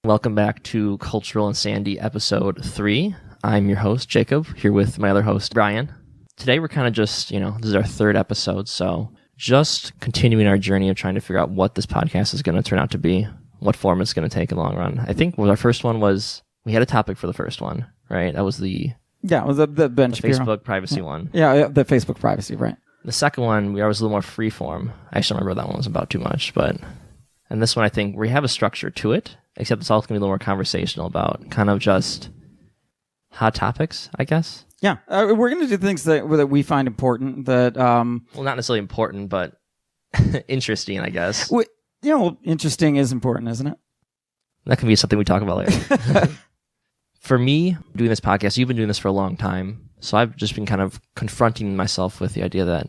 Welcome back to Cultural Insanity Episode 3. I'm your host, Jacob, here with my other host, Brian. Today we're kind of just, this is our third episode, so just continuing our journey of trying to figure out what this podcast is going to turn out to be, what form it's going to take in the long run. I think our first one was, we had a topic for the first one, right? That was the Ben Shapiro. Facebook privacy one. Yeah, the Facebook privacy, right. The second one, we was a little more free form. I actually don't remember that one was about too much, and this one I think we have a structure to it, except it's also going to be a little more conversational about kind of just hot topics, I guess. Yeah, we're going to do things that we find important. That well, not necessarily important, but interesting, I guess. Interesting is important, isn't it? That can be something we talk about later. For me, doing this podcast, you've been doing this for a long time, so I've just been kind of confronting myself with the idea that,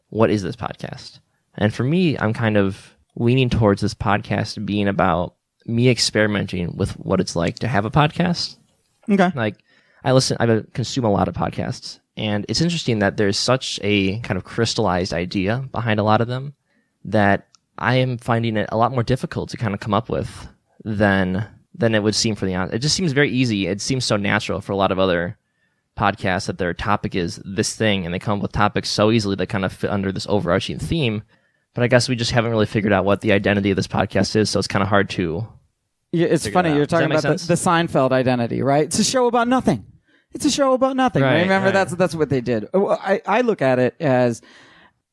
what is this podcast? And for me, I'm kind of leaning towards this podcast being about me experimenting with what it's like to have a podcast. Okay. Like, I consume a lot of podcasts, and it's interesting that there's such a kind of crystallized idea behind a lot of them that I am finding it a lot more difficult to kind of come up with than it would seem for the audience. It just seems very easy. It seems so natural for a lot of other podcasts that their topic is this thing, and they come up with topics so easily that kind of fit under this overarching theme. But I guess we just haven't really figured out what the identity of this podcast is, so it's kind of hard to. Yeah, it's funny. You're talking about the Seinfeld identity, right? It's a show about nothing. It's a show about nothing. Right, remember, right. That's what they did. I look at it as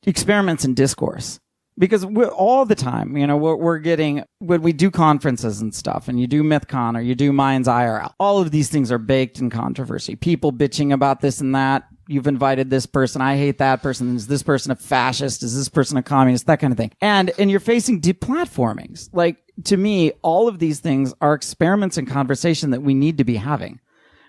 experiments in discourse. Because all the time, we're getting, when we do conferences and stuff, and you do MythCon or you do Minds IRL, all of these things are baked in controversy. People bitching about this and that. You've invited this person. I hate that person. Is this person a fascist? Is this person a communist? That kind of thing. And you're facing deplatformings. Like, to me, all of these things are experiments in conversation that we need to be having,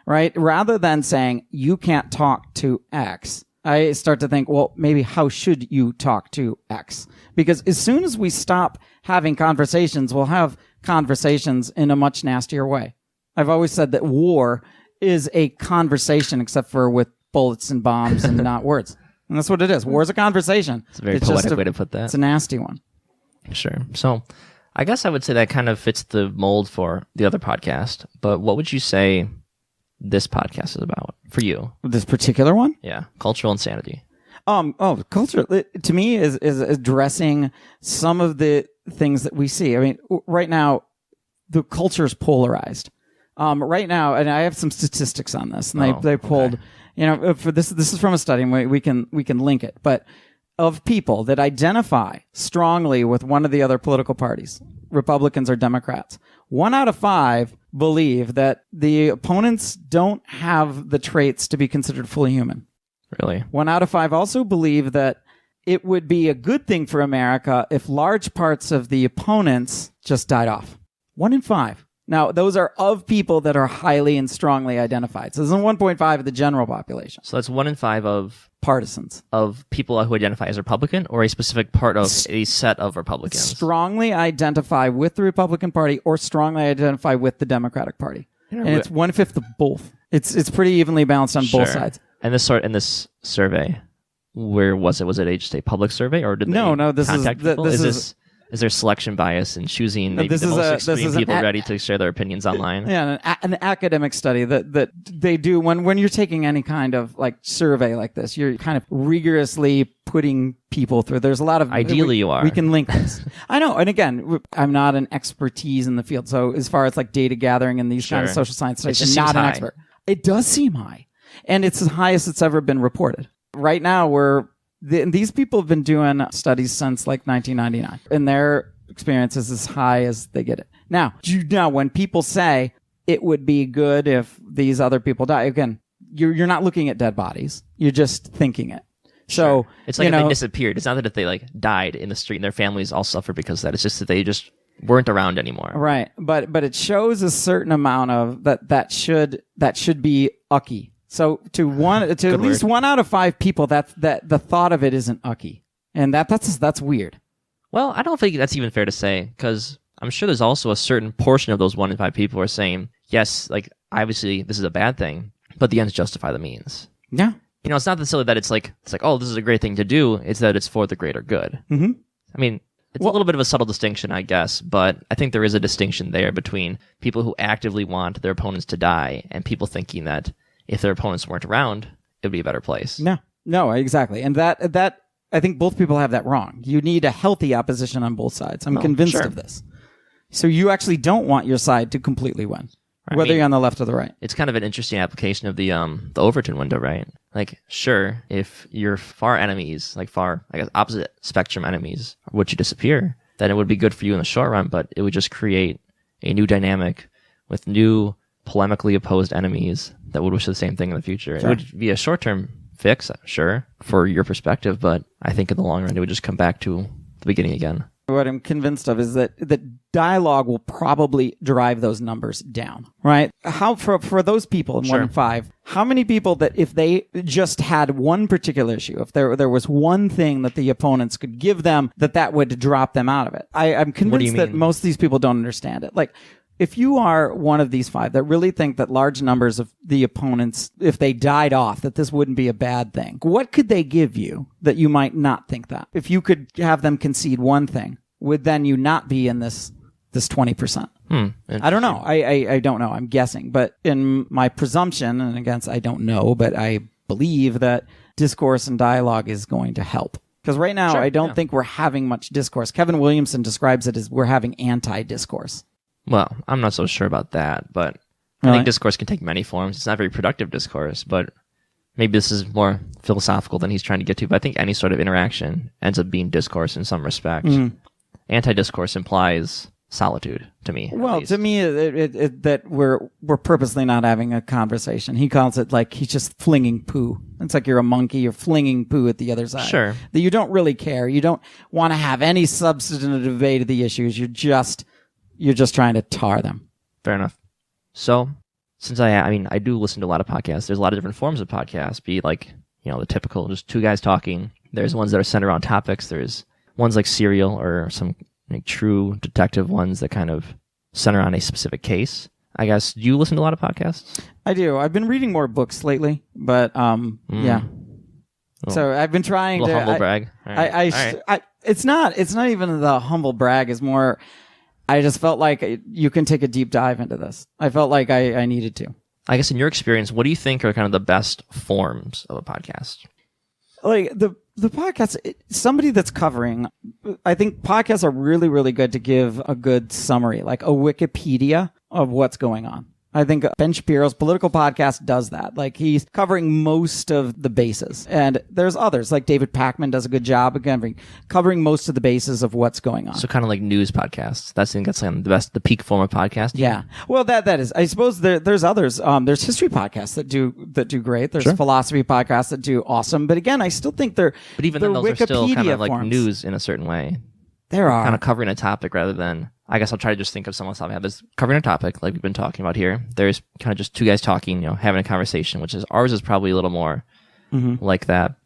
right? Rather than saying, you can't talk to X, I start to think, well, maybe how should you talk to X? Because as soon as we stop having conversations, we'll have conversations in a much nastier way. I've always said that war is a conversation, except for with bullets and bombs and not words. And that's what it is. War is a conversation. It's a very poetic way to put that. It's a nasty one. Sure. So I guess I would say that kind of fits the mold for the other podcast. But what would you say this podcast is about for you? This particular one? Yeah. Cultural insanity. Culture to me is addressing some of the things that we see. I mean, right now, the culture is polarized. Right now, and I have some statistics on this, and they pulled, for this is from a study, and we can link it, but of people that identify strongly with one of the other political parties, Republicans or Democrats, 1 out of 5 believe that the opponents don't have the traits to be considered fully human. Really? 1 out of 5 also believe that it would be a good thing for America if large parts of the opponents just died off. 1 in 5. Now, those are of people that are highly and strongly identified. So this is 1.5 of the general population. So that's 1 in 5 of partisans. Of people who identify as Republican, or a specific part of a set of Republicans? Strongly identify with the Republican Party or strongly identify with the Democratic Party. And it's 1/5 of both. It's pretty evenly balanced on both sides. And this survey, where was it? Was it just a public survey, or did they contact people? Is there selection bias in choosing maybe the most extreme people ready to share their opinions online? Yeah, an academic study that they do when you're taking any kind of like survey like this, you're kind of rigorously putting people through. There's a lot of... Ideally you are. We can link this. I know, and again, I'm not an expertise in the field, so as far as like data gathering and these kind of social science studies, I'm not an expert. It does seem high, and it's as high as it's ever been reported. Right now, these people have been doing studies since like 1999, and their experience is as high as they get it. Now, when people say it would be good if these other people die, again, you're not looking at dead bodies. You're just thinking it. So it's like if they disappeared. It's not that if they like died in the street and their families all suffer because of that. It's just that they just weren't around anymore. Right. But it shows a certain amount of that should be ucky. So at least 1 out of 5 people, that the thought of it isn't ucky, and that's weird. Well, I don't think that's even fair to say, because I'm sure there's also a certain portion of those 1 in 5 people who are saying, yes, like obviously this is a bad thing, but the ends justify the means. Yeah. It's not necessarily that it's like, oh, this is a great thing to do. It's that it's for the greater good. Mm-hmm. I mean, It's a little bit of a subtle distinction, I guess, but I think there is a distinction there between people who actively want their opponents to die and people thinking that if their opponents weren't around, it would be a better place. No, exactly. And that I think both people have that wrong. You need a healthy opposition on both sides. I'm convinced of this. So you actually don't want your side to completely win, whether you're on the left or the right. It's kind of an interesting application of the Overton window, right? Like, sure, if your far enemies, like far, I guess, opposite spectrum enemies, would you disappear, then it would be good for you in the short run, but it would just create a new dynamic with new polemically opposed enemies that would wish the same thing in the future. Sure. It would be a short-term fix, sure, for your perspective, but I think in the long run, it would just come back to the beginning again. What I'm convinced of is that dialogue will probably drive those numbers down, right? How for those people in 1 in 5, how many people that if they just had one particular issue, if there was one thing that the opponents could give them, that would drop them out of it? I'm convinced that most of these people don't understand it. Like, if you are one of these 5 that really think that large numbers of the opponents, if they died off, that this wouldn't be a bad thing, what could they give you that you might not think that? If you could have them concede one thing, would then you not be in this 20%? I don't know. I don't know. I'm guessing. But in my presumption, and again, I don't know, but I believe that discourse and dialogue is going to help. Because right now, I don't think we're having much discourse. Kevin Williamson describes it as we're having anti-discourse. Well, I'm not so sure about that, but I think discourse can take many forms. It's not very productive discourse, but maybe this is more philosophical than he's trying to get to. But I think any sort of interaction ends up being discourse in some respect. Anti-discourse implies solitude to me. Well, to me, that we're purposely not having a conversation. He calls it like he's just flinging poo. It's like you're a monkey. You're flinging poo at the other side. Sure. That you don't really care. You don't want to have any substantive debate of the issues. You're just trying to tar them. Fair enough. So, since I do listen to a lot of podcasts. There's a lot of different forms of podcasts. Be it like, the typical, just two guys talking. There's ones that are centered around topics. There's ones like Serial or some true detective ones that kind of center on a specific case. I guess. Do you listen to a lot of podcasts? I do. I've been reading more books lately, but yeah. So I've been trying to humble brag. All right. It's not even the humble brag. It's more. I just felt like you can take a deep dive into this. I felt like I needed to. I guess in your experience, what do you think are kind of the best forms of a podcast? Like the podcast, somebody that's covering, I think podcasts are really, really good to give a good summary, like a Wikipedia of what's going on. I think Ben Shapiro's political podcast does that. Like he's covering most of the bases. And there's others, like David Pakman does a good job of covering most of the bases of what's going on. So kind of like news podcasts. That's like the peak form of podcast. Yeah. Well, that is. I suppose there's others. There's history podcasts that do great. There's philosophy podcasts that do awesome. But again, I still think they're But even then, those Wikipedia are still kind of like forms. news in a certain way. There are. Kind of covering a topic rather than... I guess I'll try to just think of someone else having this covering a topic like we've been talking about here. There's kind of just two guys talking, having a conversation, which is ours is probably a little more like that.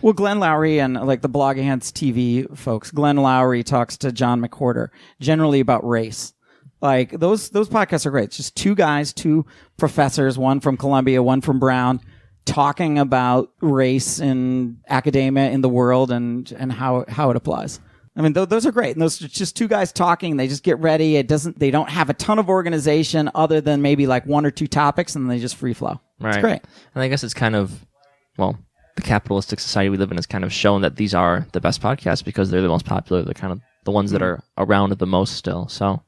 Well, Glenn Lowry and like the Blogging Heads TV folks, Glenn Lowry talks to John McWhorter generally about race. Like those podcasts are great. It's just two guys, two professors, one from Columbia, one from Brown, talking about race in academia, in the world, and how it applies. I mean, those are great. And those are just two guys talking. They just get ready. They don't have a ton of organization other than maybe like one or two topics, and they just free flow. Right. It's great. And I guess it's kind of, the capitalistic society we live in has kind of shown that these are the best podcasts because they're the most popular. They're kind of the ones that are around the most still. So.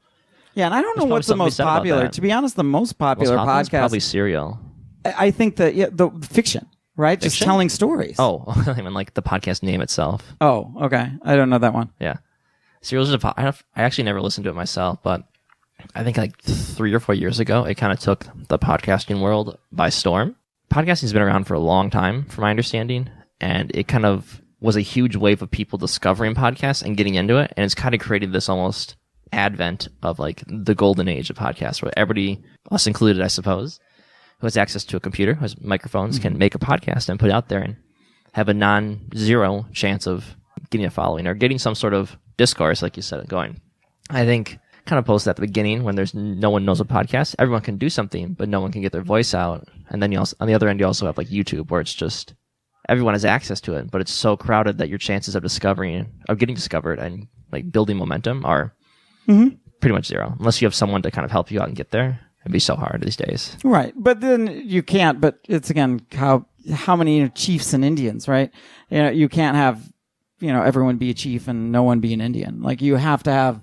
Yeah, and I don't know what's the most popular. To be honest, the most popular podcast is probably Serial. I think that the fiction. Right? Fiction? Just telling stories. Oh, I mean, like the podcast name itself. Oh, okay. I don't know that one. Yeah. Serial's I actually never listened to it myself, but I think like 3 or 4 years ago, it kind of took the podcasting world by storm. Podcasting's been around for a long time, from my understanding, and it kind of was a huge wave of people discovering podcasts and getting into it, and it's kind of created this almost advent of like the golden age of podcasts, where everybody, us included, I suppose, who has access to a computer, who has microphones, can make a podcast and put it out there and have a non-zero chance of getting a following or getting some sort of discourse, like you said, going. I think kind of post at the beginning when there's no one knows a podcast, everyone can do something, but no one can get their voice out. And then you also, on the other end, you also have like YouTube, where it's just everyone has access to it, but it's so crowded that your chances of getting discovered and like building momentum are pretty much zero. Unless you have someone to kind of help you out and get there. It'd be so hard these days. Right. But then you can't, but it's again, how many chiefs and Indians, right? You can't have, everyone be a chief and no one be an Indian. Like you have to have,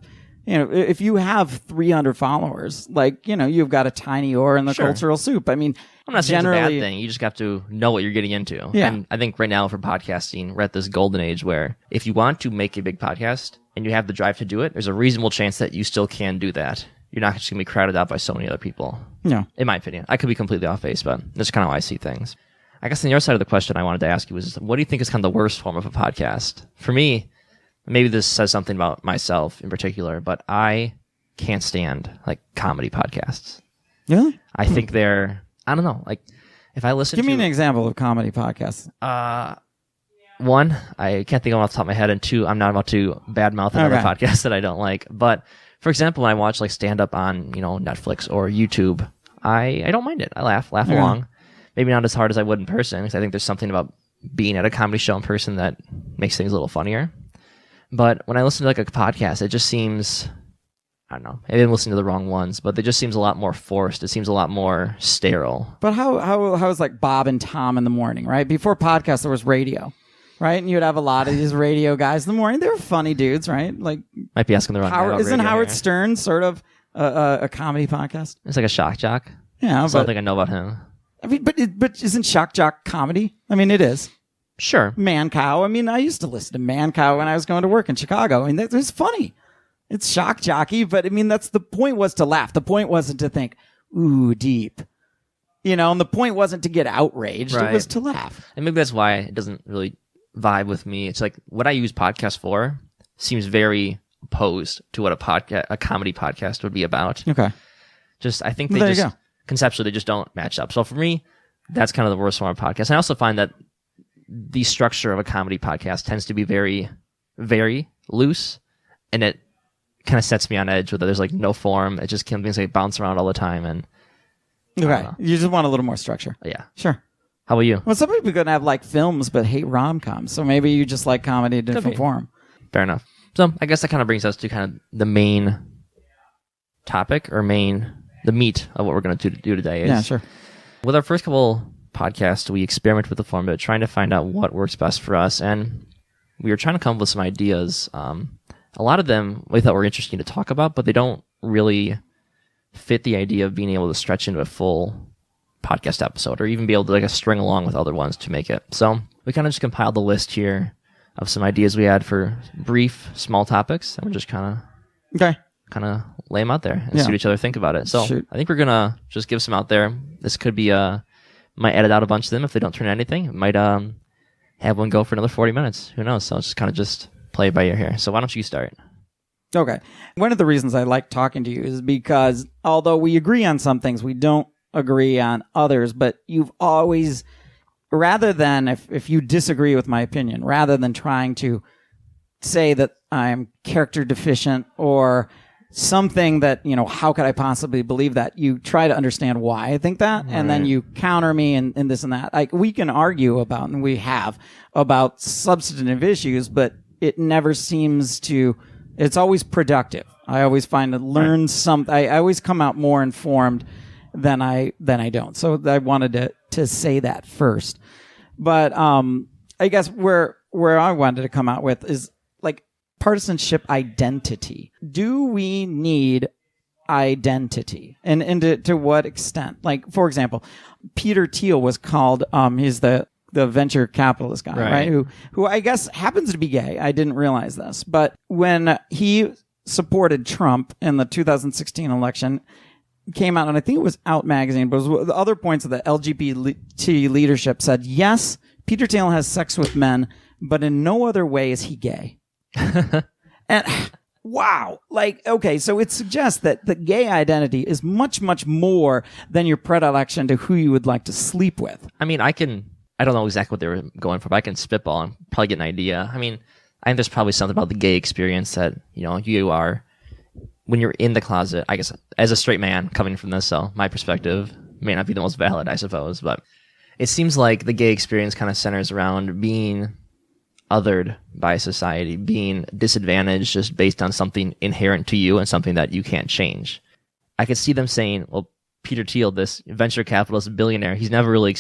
if you have 300 followers, like, you've got a tiny oar in the cultural soup. I mean, I'm not saying it's a bad thing. You just have to know what you're getting into. Yeah. And I think right now for podcasting, we're at this golden age where if you want to make a big podcast and you have the drive to do it, there's a reasonable chance that you still can do that. You're not just going to be crowded out by so many other people. No. In my opinion. I could be completely off base, but that's kind of how I see things. I guess on the other side of the question I wanted to ask you was, what do you think is kind of the worst form of a podcast? For me, maybe this says something about myself in particular, but I can't stand like comedy podcasts. Really? I think they're, I don't know, like if I listen Give me an example of comedy podcasts. One, I can't think of off the top of my head, and two, I'm not about to badmouth another podcast that I don't like. But for example, when I watch like stand up on, Netflix or YouTube, I don't mind it. I laugh along. Maybe not as hard as I would in person, because I think there's something about being at a comedy show in person that makes things a little funnier. But when I listen to like a podcast, it just seems, I don't know, maybe I'm listening to the wrong ones, but it just seems a lot more forced. It seems a lot more sterile. But how is like Bob and Tom in the morning, right? Before podcast, there was radio, right? And you'd have a lot of these radio guys in the morning. They were funny dudes, right? Like might be asking the wrong guy about isn't radio Howard here. Stern sort of a comedy podcast? It's like a shock jock. Yeah, I don't think I know about him. I mean, but isn't shock jock comedy? I mean, it is. Sure. Man Cow. I mean, I used to listen to Man Cow when I was going to work in Chicago. I mean, it's funny. It's shock jockey, but I mean, that's the point was to laugh. The point wasn't to think, ooh, deep. And the point wasn't to get outraged. Right. It was to laugh. And maybe that's why it doesn't really vibe with me. It's like what I use podcasts for seems very opposed to what a comedy podcast would be about. Okay. I think they conceptually, they just don't match up. So for me, that's kind of the worst form of podcast. I also find that the structure of a comedy podcast tends to be very, very loose, and it kind of sets me on edge with it. There's like no form. It just can things like bounce around all the time. And okay, you just want a little more structure. Yeah, sure. How about you? Well, some people are gonna have like films but hate rom-coms, so maybe you just like comedy in a different form. Fair enough. So I guess that kind of brings us to kind of the main topic or the meat of what we're going to do today. Yeah, sure. With our first couple podcasts, we experiment with the format, trying to find out what works best for us, and we were trying to come up with some ideas. A lot of them we thought were interesting to talk about, but they don't really fit the idea of being able to stretch into a full podcast episode or even be able to like string along with other ones to make it. So we kind of just compiled the list here of some ideas we had for brief, small topics, and we're just kind of lay them out there and see what each other think about it. So I think we're going to just give some out there. This could be, might edit out a bunch of them if they don't turn anything. It might have one go for another 40 minutes. Who knows? So it's just kind of just play it by ear here. So why don't you start? Okay. One of the reasons I like talking to you is because although we agree on some things, we don't agree on others, but you've always, rather than, if you disagree with my opinion, rather than trying to say that I'm character deficient or something that, how could I possibly believe that? You try to understand why I think that, and then you counter me and this and that. Like, we can argue about, and we have, about substantive issues, but it never seems to, it's always productive. I always find to learn something. I always come out more informed than I don't. So I wanted to say that first. But I guess where I wanted to come out with is like partisanship identity. Do we need identity? And to what extent? Like, for example, Peter Thiel was called, he's the venture capitalist guy, right? Who I guess happens to be gay. I didn't realize this. But when he supported Trump in the 2016 election, came out, and I think it was Out magazine, but it was the other points of the LGBT leadership said, yes, Peter Thiel has sex with men, but in no other way is he gay. And wow, like, okay, so it suggests that the gay identity is much, much more than your predilection to who you would like to sleep with. I mean, I don't know exactly what they were going for, but I can spitball and probably get an idea. I mean, I think there's probably something about the gay experience that, you are, when you're in the closet, I guess, as a straight man coming from this, so my perspective may not be the most valid, I suppose, but it seems like the gay experience kind of centers around being othered by society, being disadvantaged just based on something inherent to you and something that you can't change. I could see them saying, well, Peter Thiel, this venture capitalist billionaire, he's never really,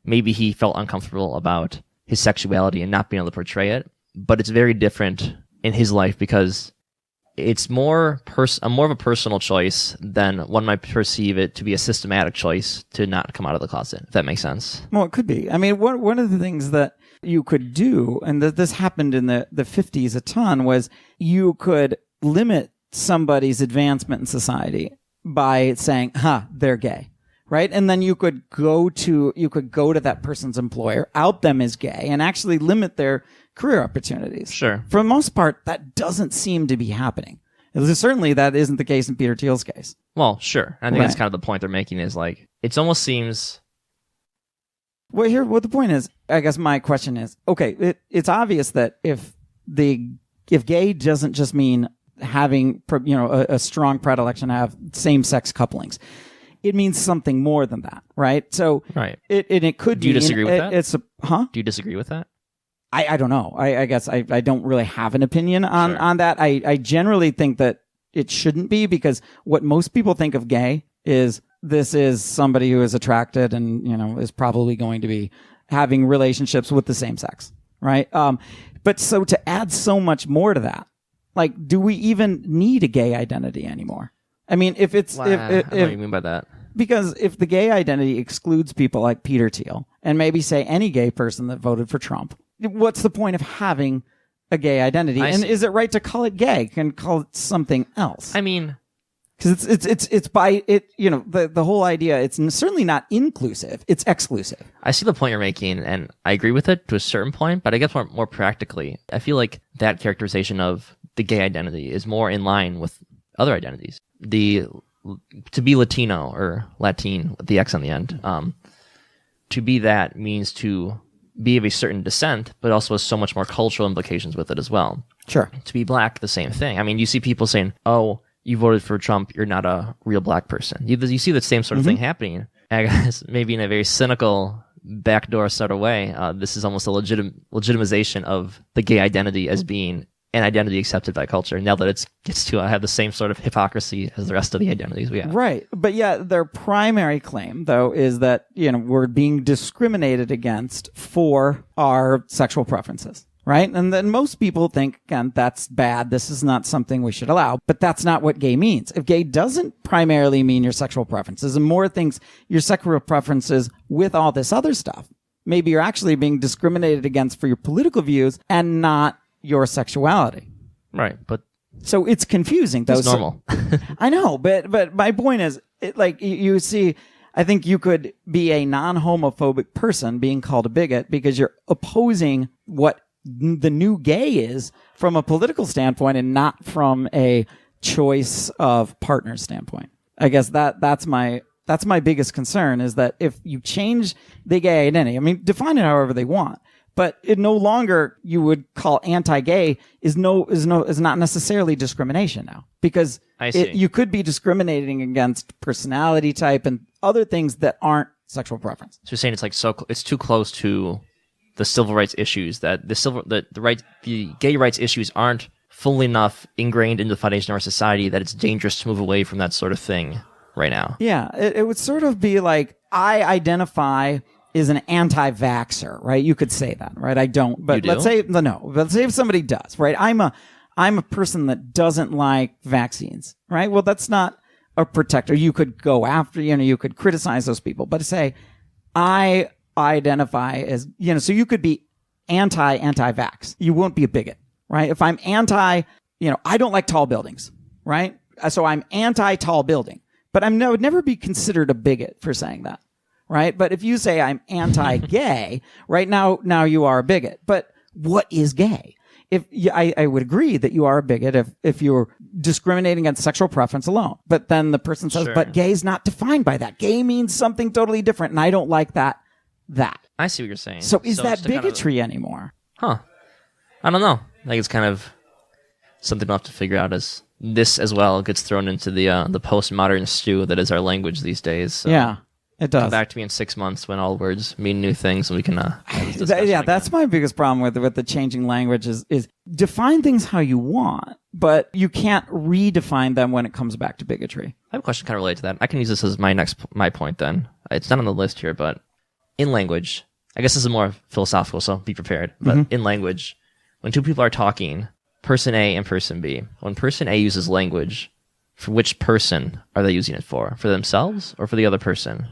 maybe he felt uncomfortable about his sexuality and not being able to portray it, but it's very different in his life because it's more of a personal choice than one might perceive it to be a systematic choice to not come out of the closet, if that makes sense. Well, it could be. I mean, one of the things that you could do, and this happened in the 50s a ton, was you could limit somebody's advancement in society by saying, they're gay. Right? And then you could go to that person's employer, out them as gay, and actually limit their career opportunities. Sure. For the most part, that doesn't seem to be happening. Certainly, that isn't the case in Peter Thiel's case. Well, sure. I think that's kind of the point they're making is like, it almost seems... Well, what the point is, I guess my question is, okay, it's obvious that if gay doesn't just mean having, a strong predilection to have same-sex couplings, it means something more than that, right? So, right. It could be... Do you disagree with that? Do you disagree with that? I don't know. I guess I don't really have an opinion on that. I generally think that it shouldn't be, because what most people think of gay is this is somebody who is attracted and, is probably going to be having relationships with the same sex, right? But so to add so much more to that, like, do we even need a gay identity anymore? I mean, if it's... I don't know what you mean by that. Because if the gay identity excludes people like Peter Thiel, and maybe say any gay person that voted for Trump, what's the point of having a gay identity? Is it right to call it gay? Can call it something else? I mean... Because it's by it, the whole idea, it's certainly not inclusive, it's exclusive. I see the point you're making, and I agree with it to a certain point, but I guess more practically, I feel like that characterization of the gay identity is more in line with other identities. To be Latino or Latin with the X on the end, to be that means to be of a certain descent, but also has so much more cultural implications with it as well. Sure. To be black, the same thing. I mean, you see people saying, oh, you voted for Trump, you're not a real black person. You see the same sort of thing happening. I guess maybe in a very cynical, backdoor sort of way, this is almost a legitimization of the gay identity as being an identity accepted by culture, now that it gets to have the same sort of hypocrisy as the rest of the identities we have. Right. But yeah, their primary claim, though, is that, we're being discriminated against for our sexual preferences. Right? And then most people think, again, that's bad. This is not something we should allow. But that's not what gay means. If gay doesn't primarily mean your sexual preferences and more things, your sexual preferences with all this other stuff, maybe you're actually being discriminated against for your political views and not your sexuality. Right. But so it's confusing, though. It's normal. I know, but my point is, you see, I think you could be a non-homophobic person being called a bigot because you're opposing what the new gay is from a political standpoint and not from a choice of partner standpoint. I guess that's my biggest concern, is that if you change the gay identity, I mean, define it however they want, but it no longer you would call anti-gay is not necessarily discrimination now, because you could be discriminating against personality type and other things that aren't sexual preference. So you're saying it's too close to the civil rights issues, that the gay rights issues aren't fully enough ingrained into the foundation of our society that it's dangerous to move away from that sort of thing right now. Yeah, it would sort of be like, I identify as an anti-vaxxer, right? You could say that, right? I don't, but let's say if somebody does, right? I'm a person that doesn't like vaccines, right? Well, that's not a protector. You could go after, you could criticize those people, but say, I identify as, so you could be anti-vax. You won't be a bigot, right? If I'm I don't like tall buildings, right? So I'm anti-tall building, but I would never be considered a bigot for saying that, right? But if you say I'm anti-gay, right now you are a bigot. But what is gay? I would agree that you are a bigot if you're discriminating against sexual preference alone. But then the person says, but gay is not defined by that. Gay means something totally different, and I don't like that. I see what you're saying. So is that bigotry anymore? Huh. I don't know. I think it's kind of something we'll have to figure out as this as well gets thrown into the postmodern stew that is our language these days. So. Yeah. It does. Come back to me in 6 months when all words mean new things, and we can. That's my biggest problem with the changing language is define things how you want, but you can't redefine them when it comes back to bigotry. I have a question kind of related to that. I can use this as my point then. It's not on the list here, but in language, I guess this is more philosophical, so be prepared. But in language, when two people are talking, person A and person B, when person A uses language, for which person are they using it for? For themselves or for the other person?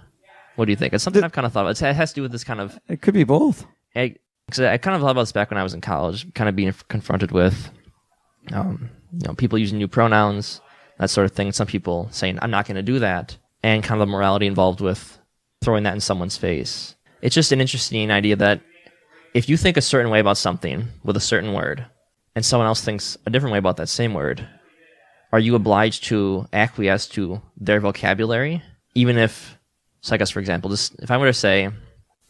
What do you think? It's something I've kind of thought about. It has to do with this kind of... It could be both. I kind of thought about this back when I was in college, kind of being confronted with people using new pronouns, that sort of thing. Some people saying, I'm not going to do that. And kind of the morality involved with throwing that in someone's face. It's just an interesting idea that if you think a certain way about something with a certain word, and someone else thinks a different way about that same word, are you obliged to acquiesce to their vocabulary? Even if, so I guess for example, just if I were to say,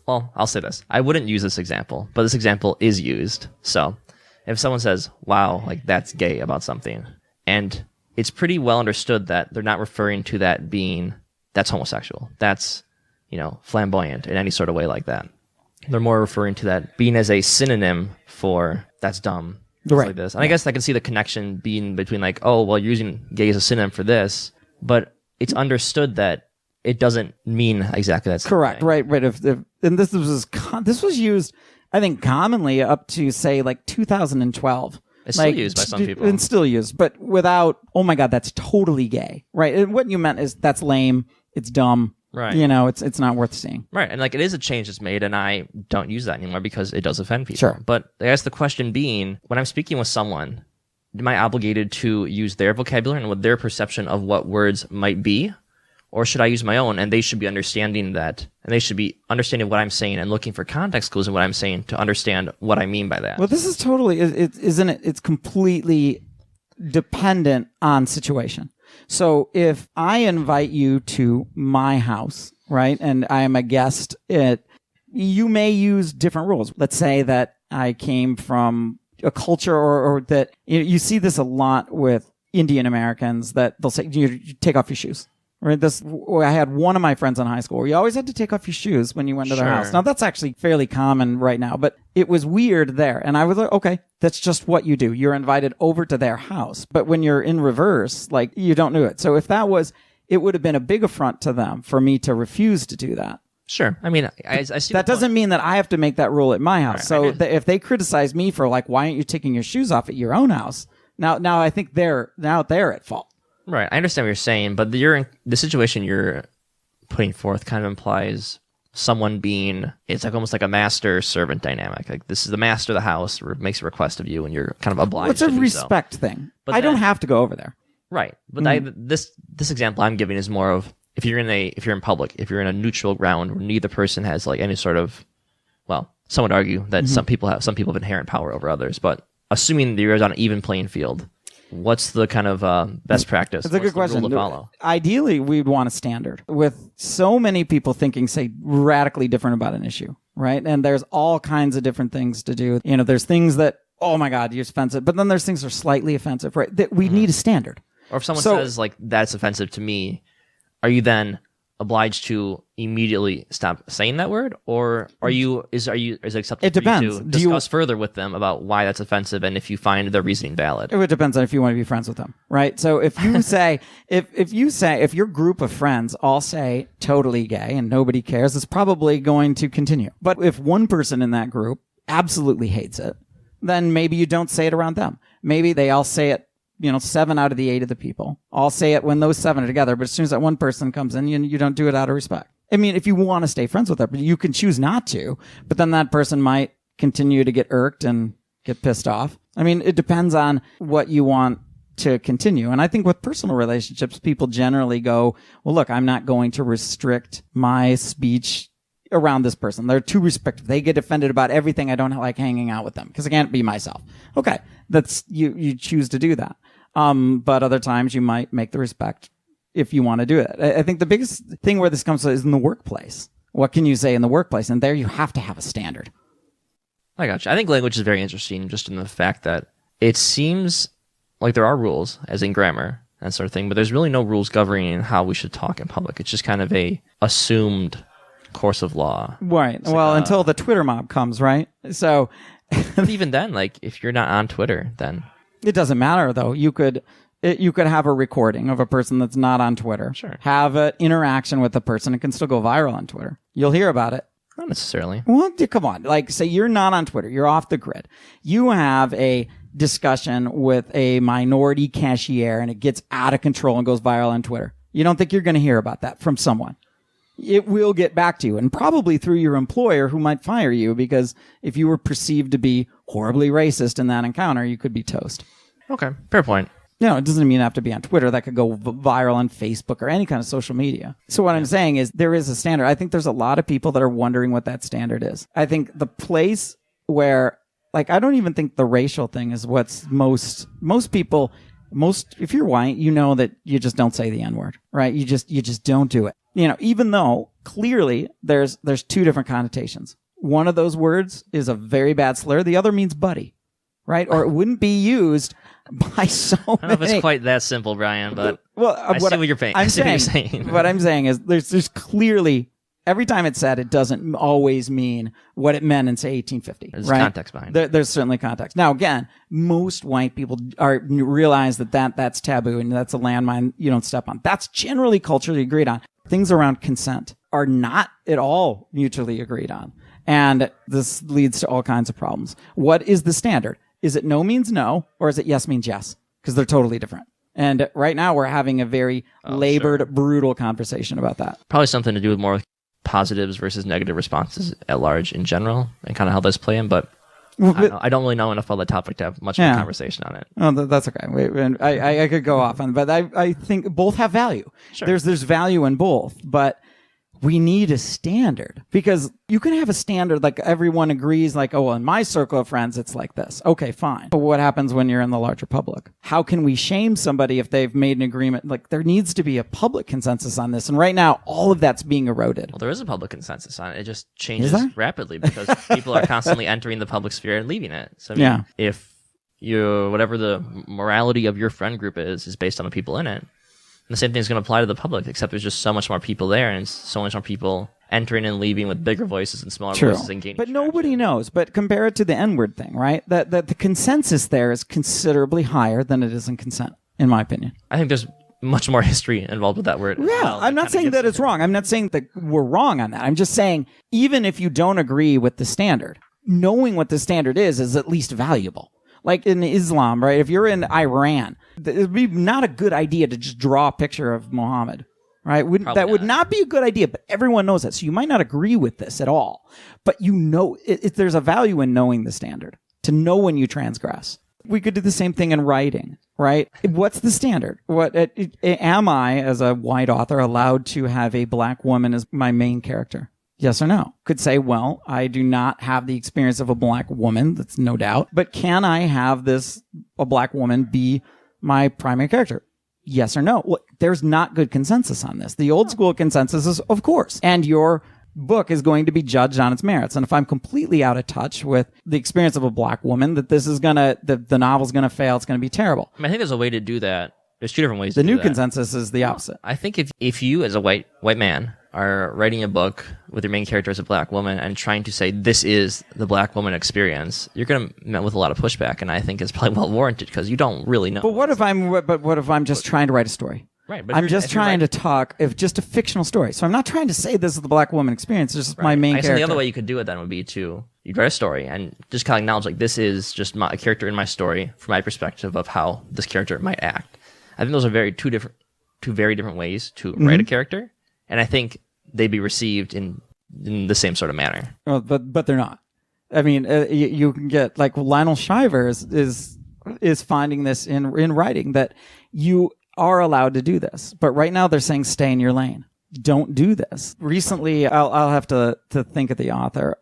well, I'll say this. I wouldn't use this example, but this example is used. So if someone says, wow, like that's gay about something, and it's pretty well understood that they're not referring to that being, that's homosexual. That's, flamboyant in any sort of way like that. They're more referring to that being as a synonym for that's dumb. Right. Like this. And I guess I can see the connection being between like, oh, well, you're using gay as a synonym for this, but it's understood that it doesn't mean exactly that. Correct. Thing. Right. And this was used, I think, commonly up to say like 2012. It's still used by some people. It's still used, but without, oh my God, that's totally gay. Right. And what you meant is that's lame. It's dumb. Right. It's not worth seeing. Right. And like it is a change that's made, and I don't use that anymore because it does offend people. Sure. But I guess the question being, when I'm speaking with someone, am I obligated to use their vocabulary and what their perception of what words might be? Or should I use my own, and they should be understanding that, and they should be understanding what I'm saying and looking for context clues in what I'm saying to understand what I mean by that? Well, this is totally, isn't it? It's completely dependent on situation. So if I invite you to my house, right, and I am a guest, you may use different rules. Let's say that I came from a culture or that you see this a lot with Indian Americans that they'll say, you take off your shoes. Right. I had one of my friends in high school where you always had to take off your shoes when you went to their house. Now, that's actually fairly common right now, but it was weird there. And I was like, okay, that's just what you do. You're invited over to their house. But when you're in reverse, like, you don't do it. So if that was, it would have been a big affront to them for me to refuse to do that. Sure. I mean, I see that doesn't mean that I have to make that rule at my house. Right, so if they criticize me for like, why aren't you taking your shoes off at your own house? Now I think they're at fault. Right, I understand what you're saying, but the situation you're putting forth kind of implies someone being, it's like almost like a master-servant dynamic. Like this is the master of the house, makes a request of you, and you're kind of obliged. It's a respect thing. But I don't have to go over there. Right, but this example I'm giving is more of if you're in public, if you're in a neutral ground where neither person has like any sort of, well, some would argue that some people have inherent power over others, but assuming that you're on an even playing field. What's the kind of best practice? That's a good question. Rule to follow? Ideally, we'd want a standard. With so many people thinking, say, radically different about an issue, right? And there's all kinds of different things to do. There's things that, oh my God, you're offensive. But then there's things that are slightly offensive, right? That we need a standard. Or if someone says, like, that's offensive to me, are you then obliged to immediately stop saying that word, or is it acceptable? It depends. For you to discuss further with them about why that's offensive, and if you find their reasoning valid? It depends on if you want to be friends with them, right? So if you say if your group of friends all say totally gay and nobody cares, it's probably going to continue. But if one person in that group absolutely hates it, then maybe you don't say it around them. Maybe they all say it. 7 out of the 8 of the people all say it when those 7 are together. But as soon as that one person comes in, you don't do it out of respect. I mean, if you want to stay friends with them, you can choose not to, but then that person might continue to get irked and get pissed off. I mean, it depends on what you want to continue. And I think with personal relationships, people generally go, well, look, I'm not going to restrict my speech around this person. They're too respectful. They get offended about everything. I don't like hanging out with them because I can't be myself. Okay. That's you choose to do that. But other times you might make the respect if you want to do it. I think the biggest thing where this comes to is in the workplace. What can you say in the workplace? And there you have to have a standard. I got you. I think language is very interesting just in the fact that it seems like there are rules, as in grammar, that sort of thing. But there's really no rules governing how we should talk in public. It's just kind of a assumed course of law. Right. It's well, until the Twitter mob comes, right? So, but even then, like if you're not on Twitter, then it doesn't matter though. You could have a recording of a person that's not on Twitter. Sure. Have an interaction with the person. It can still go viral on Twitter. You'll hear about it. Not necessarily. Well, come on. Like, say you're not on Twitter. You're off the grid. You have a discussion with a minority cashier and it gets out of control and goes viral on Twitter. You don't think you're going to hear about that from someone? It will get back to you, and probably through your employer, who might fire you because if you were perceived to be horribly racist in that encounter, you could be toast. Okay. Fair point. It doesn't mean you have to be on Twitter. That could go viral on Facebook or any kind of social media. So what I'm saying is there is a standard. I think there's a lot of people that are wondering what that standard is. I think the place where, like, I don't even think the racial thing is what's most people, if you're white, you know that you just don't say the N-word, right? You just don't do it. Even though clearly there's two different connotations. One of those words is a very bad slur. The other means buddy, right? Or it wouldn't be used by so many. I don't know if it's quite that simple, Brian, but I see what you're saying. What I'm saying is there's clearly, every time it's said, it doesn't always mean what it meant in, say, 1850. There's right? context behind it. There's certainly context. Now, again, most white people realize that's taboo and that's a landmine you don't step on. That's generally culturally agreed on. Things around consent are not at all mutually agreed on. And this leads to all kinds of problems. What is the standard? Is it no means no, or is it yes means yes? Because they're totally different. And right now we're having a very labored, brutal conversation about that. Probably something to do with more positives versus negative responses at large in general and kind of how those play in. But I don't really know enough about the topic to have much of a conversation on it. Oh, that's okay. I could go off on, but I think both have value. Sure. There's value in both, but we need a standard, because you can have a standard like everyone agrees, like, oh, well, in my circle of friends, it's like this. Okay, fine. But what happens when you're in the larger public? How can we shame somebody if they've made an agreement? Like, there needs to be a public consensus on this. And right now, all of that's being eroded. Well, there is a public consensus on it. It just changes rapidly because people are constantly entering the public sphere and leaving it. So, if whatever the morality of your friend group is based on the people in it, the same thing is going to apply to the public, except there's just so much more people there and so much more people entering and leaving with bigger voices and smaller voices and gaining But nobody knows. But compare it to the N-word thing, right? That the consensus there is considerably higher than it is in consent, in my opinion. I think there's much more history involved with that word. Yeah, I'm not saying that it's wrong. I'm not saying that we're wrong on that. I'm just saying, even if you don't agree with the standard, knowing what the standard is at least valuable. Like in Islam, right? If you're in Iran, it would be not a good idea to just draw a picture of Muhammad, right? Would not be a good idea, but everyone knows that. So you might not agree with this at all, but there's a value in knowing the standard, to know when you transgress. We could do the same thing in writing, right? What's the standard? Am I, as a white author, allowed to have a black woman as my main character? Yes or no? Could say, well, I do not have the experience of a black woman, that's no doubt, but can I have a black woman be my primary character? Yes or no? Well, there's not good consensus on this. The old school consensus is, of course, and your book is going to be judged on its merits. And if I'm completely out of touch with the experience of a black woman, that the novel's gonna fail, it's gonna be terrible. I think there's a way to do that. There's two different ways to do that. The new consensus is the opposite. I think if you, as a white man, are writing a book with your main character as a black woman and trying to say this is the black woman experience, you're going to meet with a lot of pushback, and I think it's probably well warranted because you don't really know. But what if I'm just trying to write a story? Right, but I'm just trying to talk of just a fictional story. So I'm not trying to say this is the black woman experience. It's just my main character. The other way you could do it then would be you'd write a story and just kind of acknowledge, like, this is just a character in my story from my perspective of how this character might act. I think those are two very different ways to write a character, and I think they'd be received in the same sort of manner. Well, but they're not. I mean, you can get, like, Lionel Shiver is finding this in writing, that you are allowed to do this, but right now they're saying stay in your lane. Don't do this. Recently, I'll have to think of the author.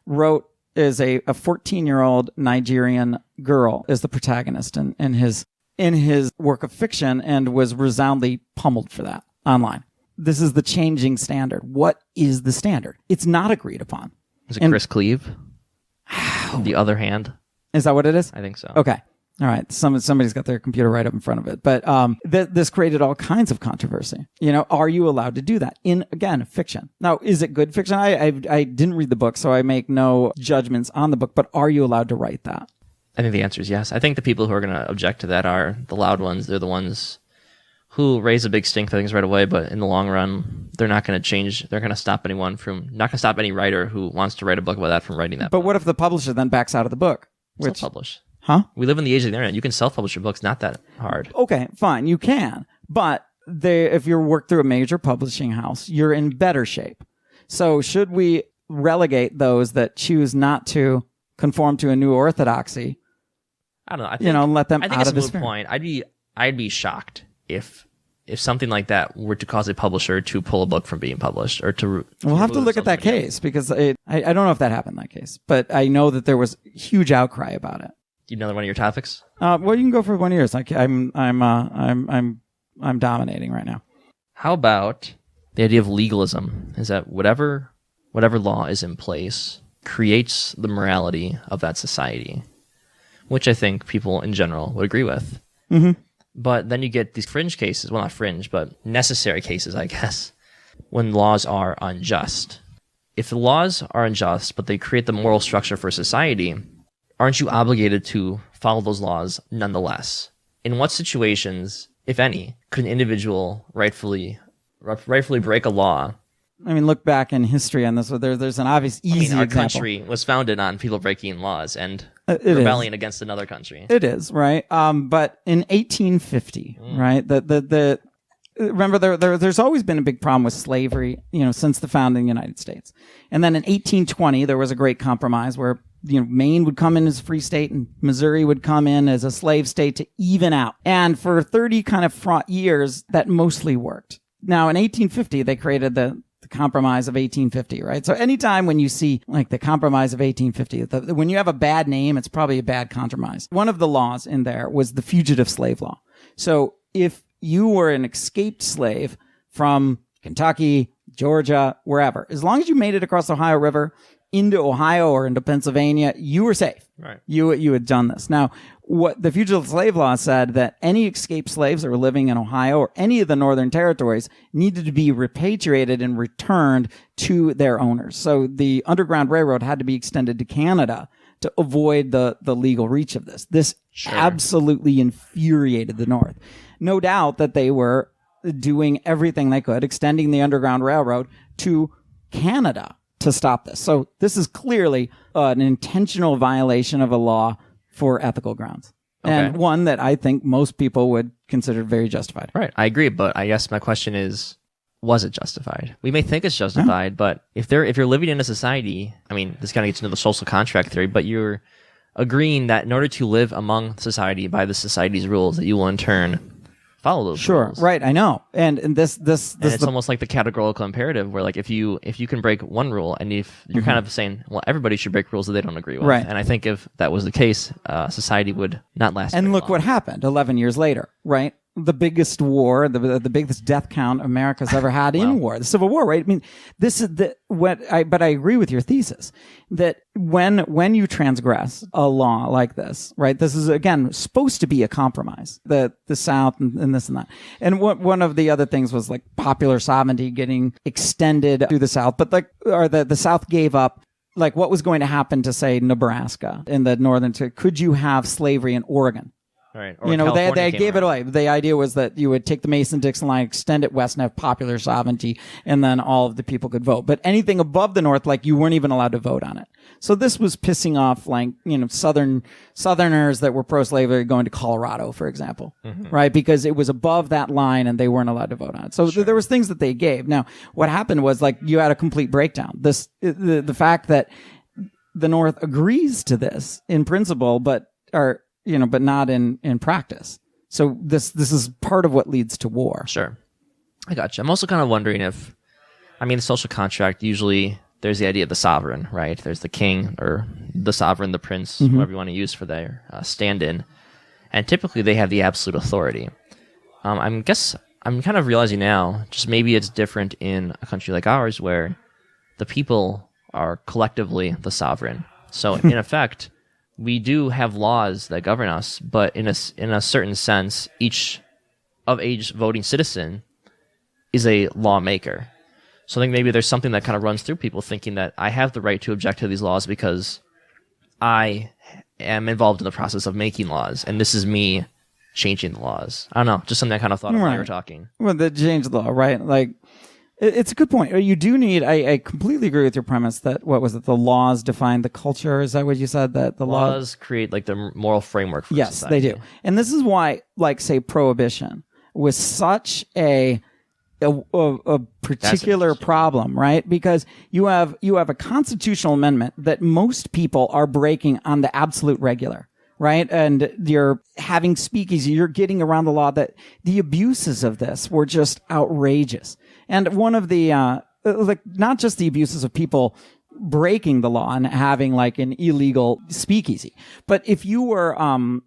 Wrote is a 14-year-old Nigerian girl is the protagonist in his work of fiction, and was resoundingly pummeled for that online. This is the changing standard. What is the standard? It's not agreed upon. Is it Chris Cleave? The Other Hand? Is that what it is? I think so. Okay. All right, somebody's got their computer right up in front of it, but this created all kinds of controversy. Are you allowed to do that in, again, fiction? Now, is it good fiction? I didn't read the book, so I make no judgments on the book. But are you allowed to write that? I think the answer is yes. I think the people who are going to object to that are the loud ones. They're the ones who raise a big stink for things right away, but in the long run, they're not going to change. They're going to stop not going to stop any writer who wants to write a book about that from writing that. But what if the publisher then backs out of the book? Self-publish. Huh? We live in the age of the internet. You can self-publish your books. Not that hard. Okay, fine. You can. But if you work through a major publishing house, you're in better shape. So should we relegate those that choose not to conform to a new orthodoxy? I don't know. Let them out of the sphere. I think it's a moot point. I'd be shocked if something like that were to cause a publisher to pull a book from being published or to. We'll have to look at that case because I don't know if that happened in that case, but I know that there was huge outcry about it. Do you know one of your topics? Well, you can go for one of yours. I'm dominating right now. How about the idea of legalism? Is that whatever law is in place creates the morality of that society, which I think people in general would agree with. Mm-hmm. But then you get these fringe cases, well, not fringe, but necessary cases, I guess, when laws are unjust. If the laws are unjust, but they create the moral structure for society, aren't you obligated to follow those laws nonetheless? In what situations, if any, could an individual rightfully break a law? I mean, look back in history on this. There's an obvious easy our example. Country was founded on people breaking laws and rebelling against another country. It is, right? But in 1850, right? Remember, there's always been a big problem with slavery, since the founding of the United States. And then in 1820, there was a great compromise where Maine would come in as a free state and Missouri would come in as a slave state to even out. And for 30 kind of fraught years, that mostly worked. Now, in 1850, they created the Compromise of 1850, right? So anytime when you see like the Compromise of 1850, when you have a bad name, it's probably a bad compromise. One of the laws in there was the fugitive slave law. So if you were an escaped slave from Kentucky, Georgia, wherever, as long as you made it across the Ohio River into Ohio or into Pennsylvania, you were safe. Right. You had done this. Now, what the fugitive slave law said that any escaped slaves that were living in Ohio or any of the northern territories needed to be repatriated and returned to their owners. So the Underground Railroad had to be extended to Canada to avoid the legal reach of this. This absolutely infuriated the North. No doubt that they were doing everything they could, extending the Underground Railroad to Canada to stop this. So this is clearly an intentional violation of a law for ethical grounds. Okay. And one that I think most people would consider very justified. Right. I agree. But I guess my question is, was it justified? We may think it's justified, but if you're living in a society, I mean, this kind of gets into the social contract theory, but you're agreeing that in order to live among society by the society's rules, that you will in turn follow those rules. Right, I know. And this it's almost like the categorical imperative where like if you can break one rule and if you're kind of saying, well, everybody should break rules that they don't agree with. Right. And I think if that was the case, society would not last. And look long. what happened 11 years later, right? The biggest war, the biggest death count America's ever had in war, the Civil War, right? I mean, this is but I agree with your thesis that when you transgress a law like this, right? This is again supposed to be a compromise. The South and this and that. And one of the other things was like popular sovereignty getting extended to the South, but the South gave up like what was going to happen to say Nebraska in the northern. Could you have slavery in Oregon? Right. They gave it away. The idea was that you would take the Mason-Dixon line, extend it west, and have popular sovereignty, and then all of the people could vote. But anything above the north, like you weren't even allowed to vote on it. So this was pissing off, like Southerners that were pro-slavery going to Colorado, for example, right? Because it was above that line, and they weren't allowed to vote on it. So there was things that they gave. Now, what happened was like you had a complete breakdown. The fact that the North agrees to this in principle, but not in practice. So this is part of what leads to war. Sure. I got you. I'm also kind of wondering if, the social contract, usually there's the idea of the sovereign, right? There's the king or the sovereign, the prince, whatever you want to use for their stand-in. And typically they have the absolute authority. I'm kind of realizing now, just maybe it's different in a country like ours where the people are collectively the sovereign. So in effect, we do have laws that govern us, but in a certain sense, each of age voting citizen is a lawmaker. So I think maybe there's something that kind of runs through people thinking that I have the right to object to these laws because I am involved in the process of making laws, and this is me changing the laws. I don't know, just something I kind of thought of when you were talking. Well, the change the law, right? Like, it's a good point. You do need, I completely agree with your premise that, what was it, the laws define the culture? Is that what you said? That the laws create like the moral framework for yes, society. Yes, they do. And this is why, like, say, prohibition was such a particular problem, right? Because you have a constitutional amendment that most people are breaking on the absolute regular, right? And you're having speakeasy, you're getting around the law. That the abuses of this were just outrageous. And one of the like, not just the abuses of people breaking the law and having like an illegal speakeasy, but if you were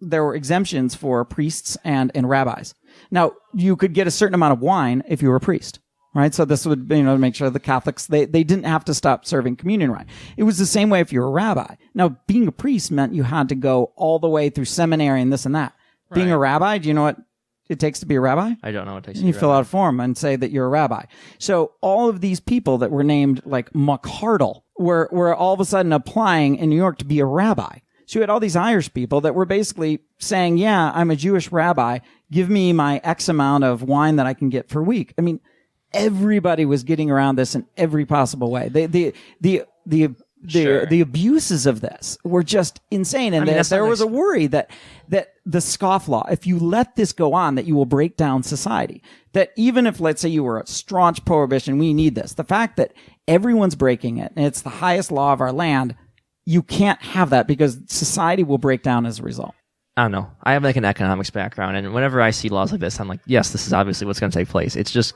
there were exemptions for priests and rabbis. Now, you could get a certain amount of wine if you were a priest, right? So this would, make sure the Catholics, they didn't have to stop serving communion wine. It was the same way if you were a rabbi. Now, being a priest meant you had to go all the way through seminary and this and that. Right. Being a rabbi, do you know what it takes to be a rabbi? I don't know what it takes to be a rabbi. You fill out a form and say that you're a rabbi. So all of these people that were named like McCardle were all of a sudden applying in New York to be a rabbi. So you had all these Irish people that were basically saying, yeah, I'm a Jewish rabbi. Give me my X amount of wine that I can get per week. I mean, everybody was getting around this in every possible way. The abuses of this were just insane. And there was a worry that the scofflaw, if you let this go on, that you will break down society. That even if, let's say, you were a staunch prohibition, we need this. The fact that everyone's breaking it, and it's the highest law of our land, you can't have that because society will break down as a result. I don't know. I have like an economics background, and whenever I see laws like this, I'm like, yes, this is obviously what's going to take place. It's just,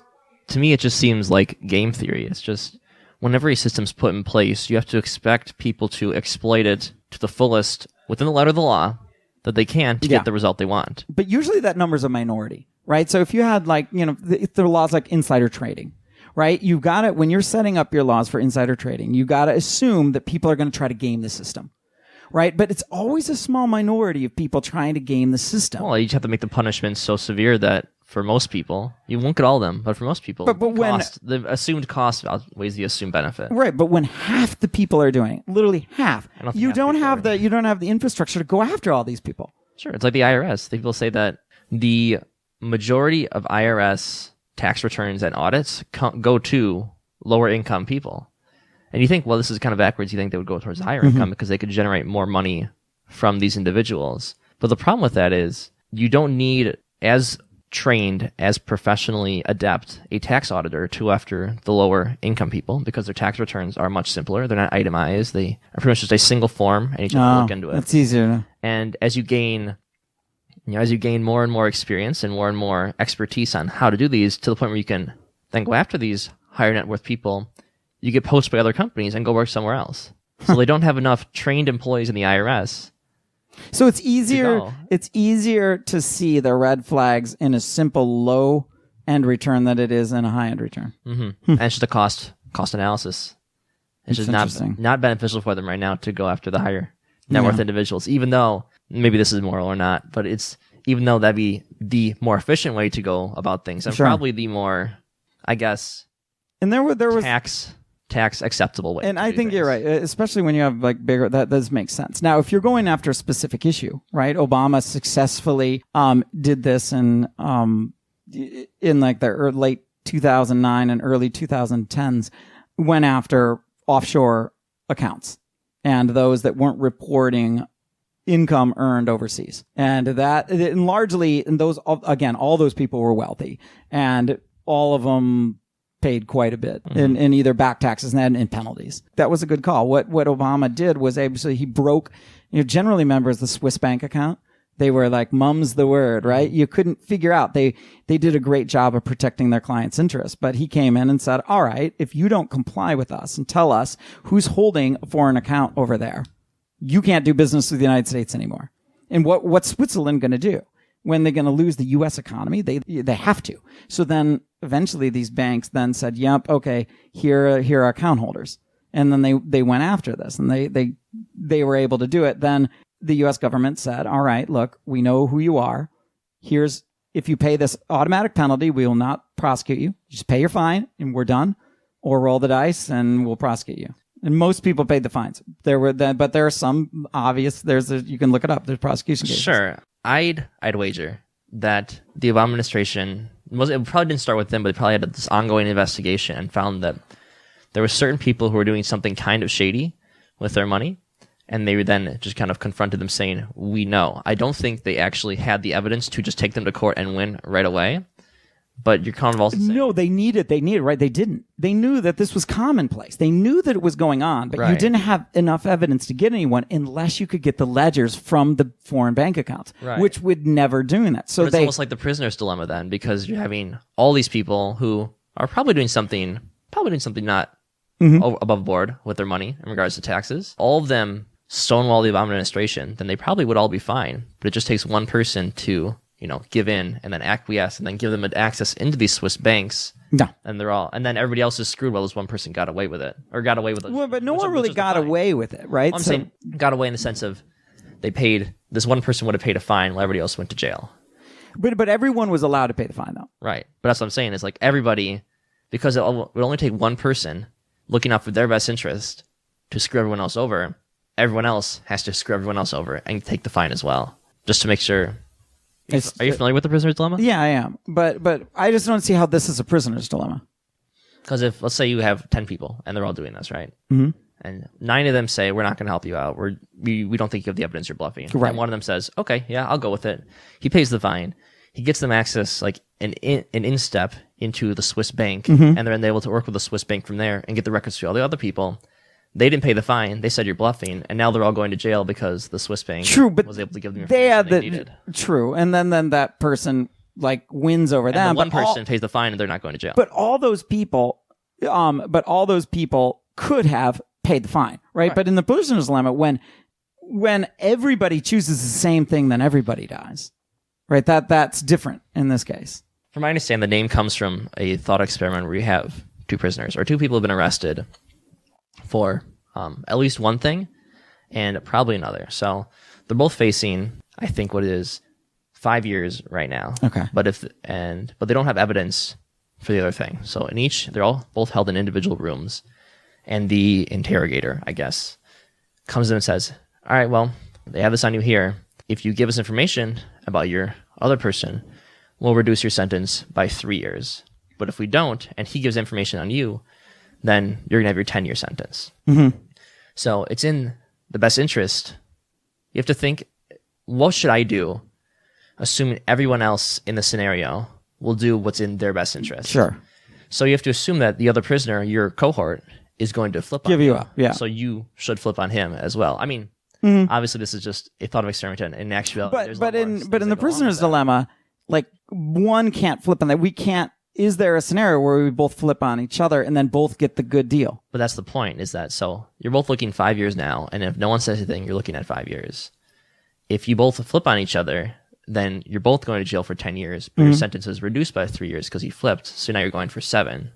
to me, it just seems like game theory. It's just, whenever a system's put in place, you have to expect people to exploit it to the fullest within the letter of the law that they can to get the result they want. But usually that number's a minority, right? So if you had like, if there are laws like insider trading, right? You've got to, when you're setting up your laws for insider trading, you got to assume that people are going to try to game the system, right? But it's always a small minority of people trying to game the system. Well, you just have to make the punishments so severe that for most people, you won't get all of them, but for most people, the assumed cost outweighs the assumed benefit. Right, but when half the people are doing it, literally half, you don't have the infrastructure to go after all these people. Sure, it's like the IRS. People say that the majority of IRS tax returns and audits go to lower income people. And you think, well, this is kind of backwards. You think they would go towards higher income because they could generate more money from these individuals. But the problem with that is you don't need as trained, as professionally adept a tax auditor to go after the lower income people because their tax returns are much simpler. They're not itemized. They are pretty much just a single form, and you just have to look into it. That's easier. And as you gain more and more experience and more expertise on how to do these, to the point where you can then go after these higher net worth people, you get poached by other companies and go work somewhere else. So they don't have enough trained employees in the IRS. So it's easier to see the red flags in a simple low end return than it is in a high end return. Mm-hmm. And it's just a cost analysis. It's just not beneficial for them right now to go after the higher net worth individuals, even though maybe this is moral or not, but even though that'd be the more efficient way to go about things, and probably the more, I guess, and there was tax acceptable way. And I think you're right, especially when you have like bigger, that does make sense. Now, if you're going after a specific issue, right? Obama successfully did this in like the late 2009 and early 2010s, went after offshore accounts and those that weren't reporting income earned overseas. And largely, those, again, all those people were wealthy, and all of them paid quite a bit in either back taxes and in penalties. That was a good call. What Obama did was he broke, generally members the Swiss bank account. They were like, mum's the word, right? You couldn't figure out. They did a great job of protecting their clients' interests. But he came in and said, all right, if you don't comply with us and tell us who's holding a foreign account over there, you can't do business with the United States anymore. And what's Switzerland going to do? When they're going to lose the U.S. economy, they have to. So then eventually these banks then said, yep, okay, here are account holders. And then they went after this, and they were able to do it. Then the U.S. government said, all right, look, we know who you are. If you pay this automatic penalty, we will not prosecute you. Just pay your fine and we're done. Or roll the dice and we'll prosecute you. And most people paid the fines. But there are some obvious. You can look it up. There's prosecution cases. Sure, I'd wager that the Obama administration it probably didn't start with them, but they probably had this ongoing investigation and found that there were certain people who were doing something kind of shady with their money, and they then just kind of confronted them saying, "We know." I don't think they actually had the evidence to just take them to court and win right away. But you're kind of also saying... No, they needed, right? They didn't. They knew that this was commonplace. They knew that it was going on, but you didn't have enough evidence to get anyone unless you could get the ledgers from the foreign bank accounts, which would never do that. So it's almost like the prisoner's dilemma then, because you're having all these people who are probably doing something not above board with their money in regards to taxes. All of them stonewall the Obama administration, then they probably would all be fine. But it just takes one person to... give in and then acquiesce and then give them access into these Swiss banks. No. And then everybody else is screwed while this one person got away with it. Or got away with it. Well, but no one really got away with it, right? Well, I'm saying got away in the sense of this one person would have paid a fine while everybody else went to jail. But everyone was allowed to pay the fine, though. Right. But that's what I'm saying is like everybody, because it would only take one person looking out for their best interest to screw everyone else over, everyone else has to screw everyone else over and take the fine as well. Just to make sure... Are you familiar with the prisoner's dilemma? Yeah, I am. But I just don't see how this is a prisoner's dilemma. Because let's say you have 10 people and they're all doing this, right? Mm-hmm. And 9 of them say, we're not going to help you out. We don't think you have the evidence, you're bluffing. Right. And one of them says, okay, yeah, I'll go with it. He pays the fine. He gets them access, like an instep into the Swiss bank. And they're then able to work with the Swiss bank from there and get the records to all the other people. They didn't pay the fine. They said you're bluffing, and now they're all going to jail because the Swiss bank was able to give them information they needed. True, and then that person wins over them. And one person pays the fine, and they're not going to jail. But all those people, could have paid the fine, right? But in the prisoner's dilemma, when everybody chooses the same thing, then everybody dies, right? That's different in this case. From my understanding, the name comes from a thought experiment where you have 2 prisoners or 2 people have been arrested for at least one thing and probably another. So they're both facing, I think, what is 5 years right now. Okay. But they don't have evidence for the other thing. So they're all both held in individual rooms, and the interrogator, I guess, comes in and says, "All right, well, they have this on you here. If you give us information about your other person, we'll reduce your sentence by 3 years. But if we don't, and he gives information on you, then you're going to have your 10-year sentence." Mm-hmm. So it's in the best interest. You have to think, what should I do, assuming everyone else in the scenario will do what's in their best interest? Sure. So you have to assume that the other prisoner, your cohort, is going to flip on you up. Yeah. So you should flip on him as well. I mean, obviously this is just a thought of experiment, and in actuality, but in the prisoner's dilemma, one can't flip on that. We can't. Is there a scenario where we both flip on each other and then both get the good deal? But that's the point, is that so you're both looking 5 years now, and if no one says anything, you're looking at 5 years. If you both flip on each other, then you're both going to jail for 10 years, but your sentence is reduced by 3 years because you flipped, so now you're going for 7.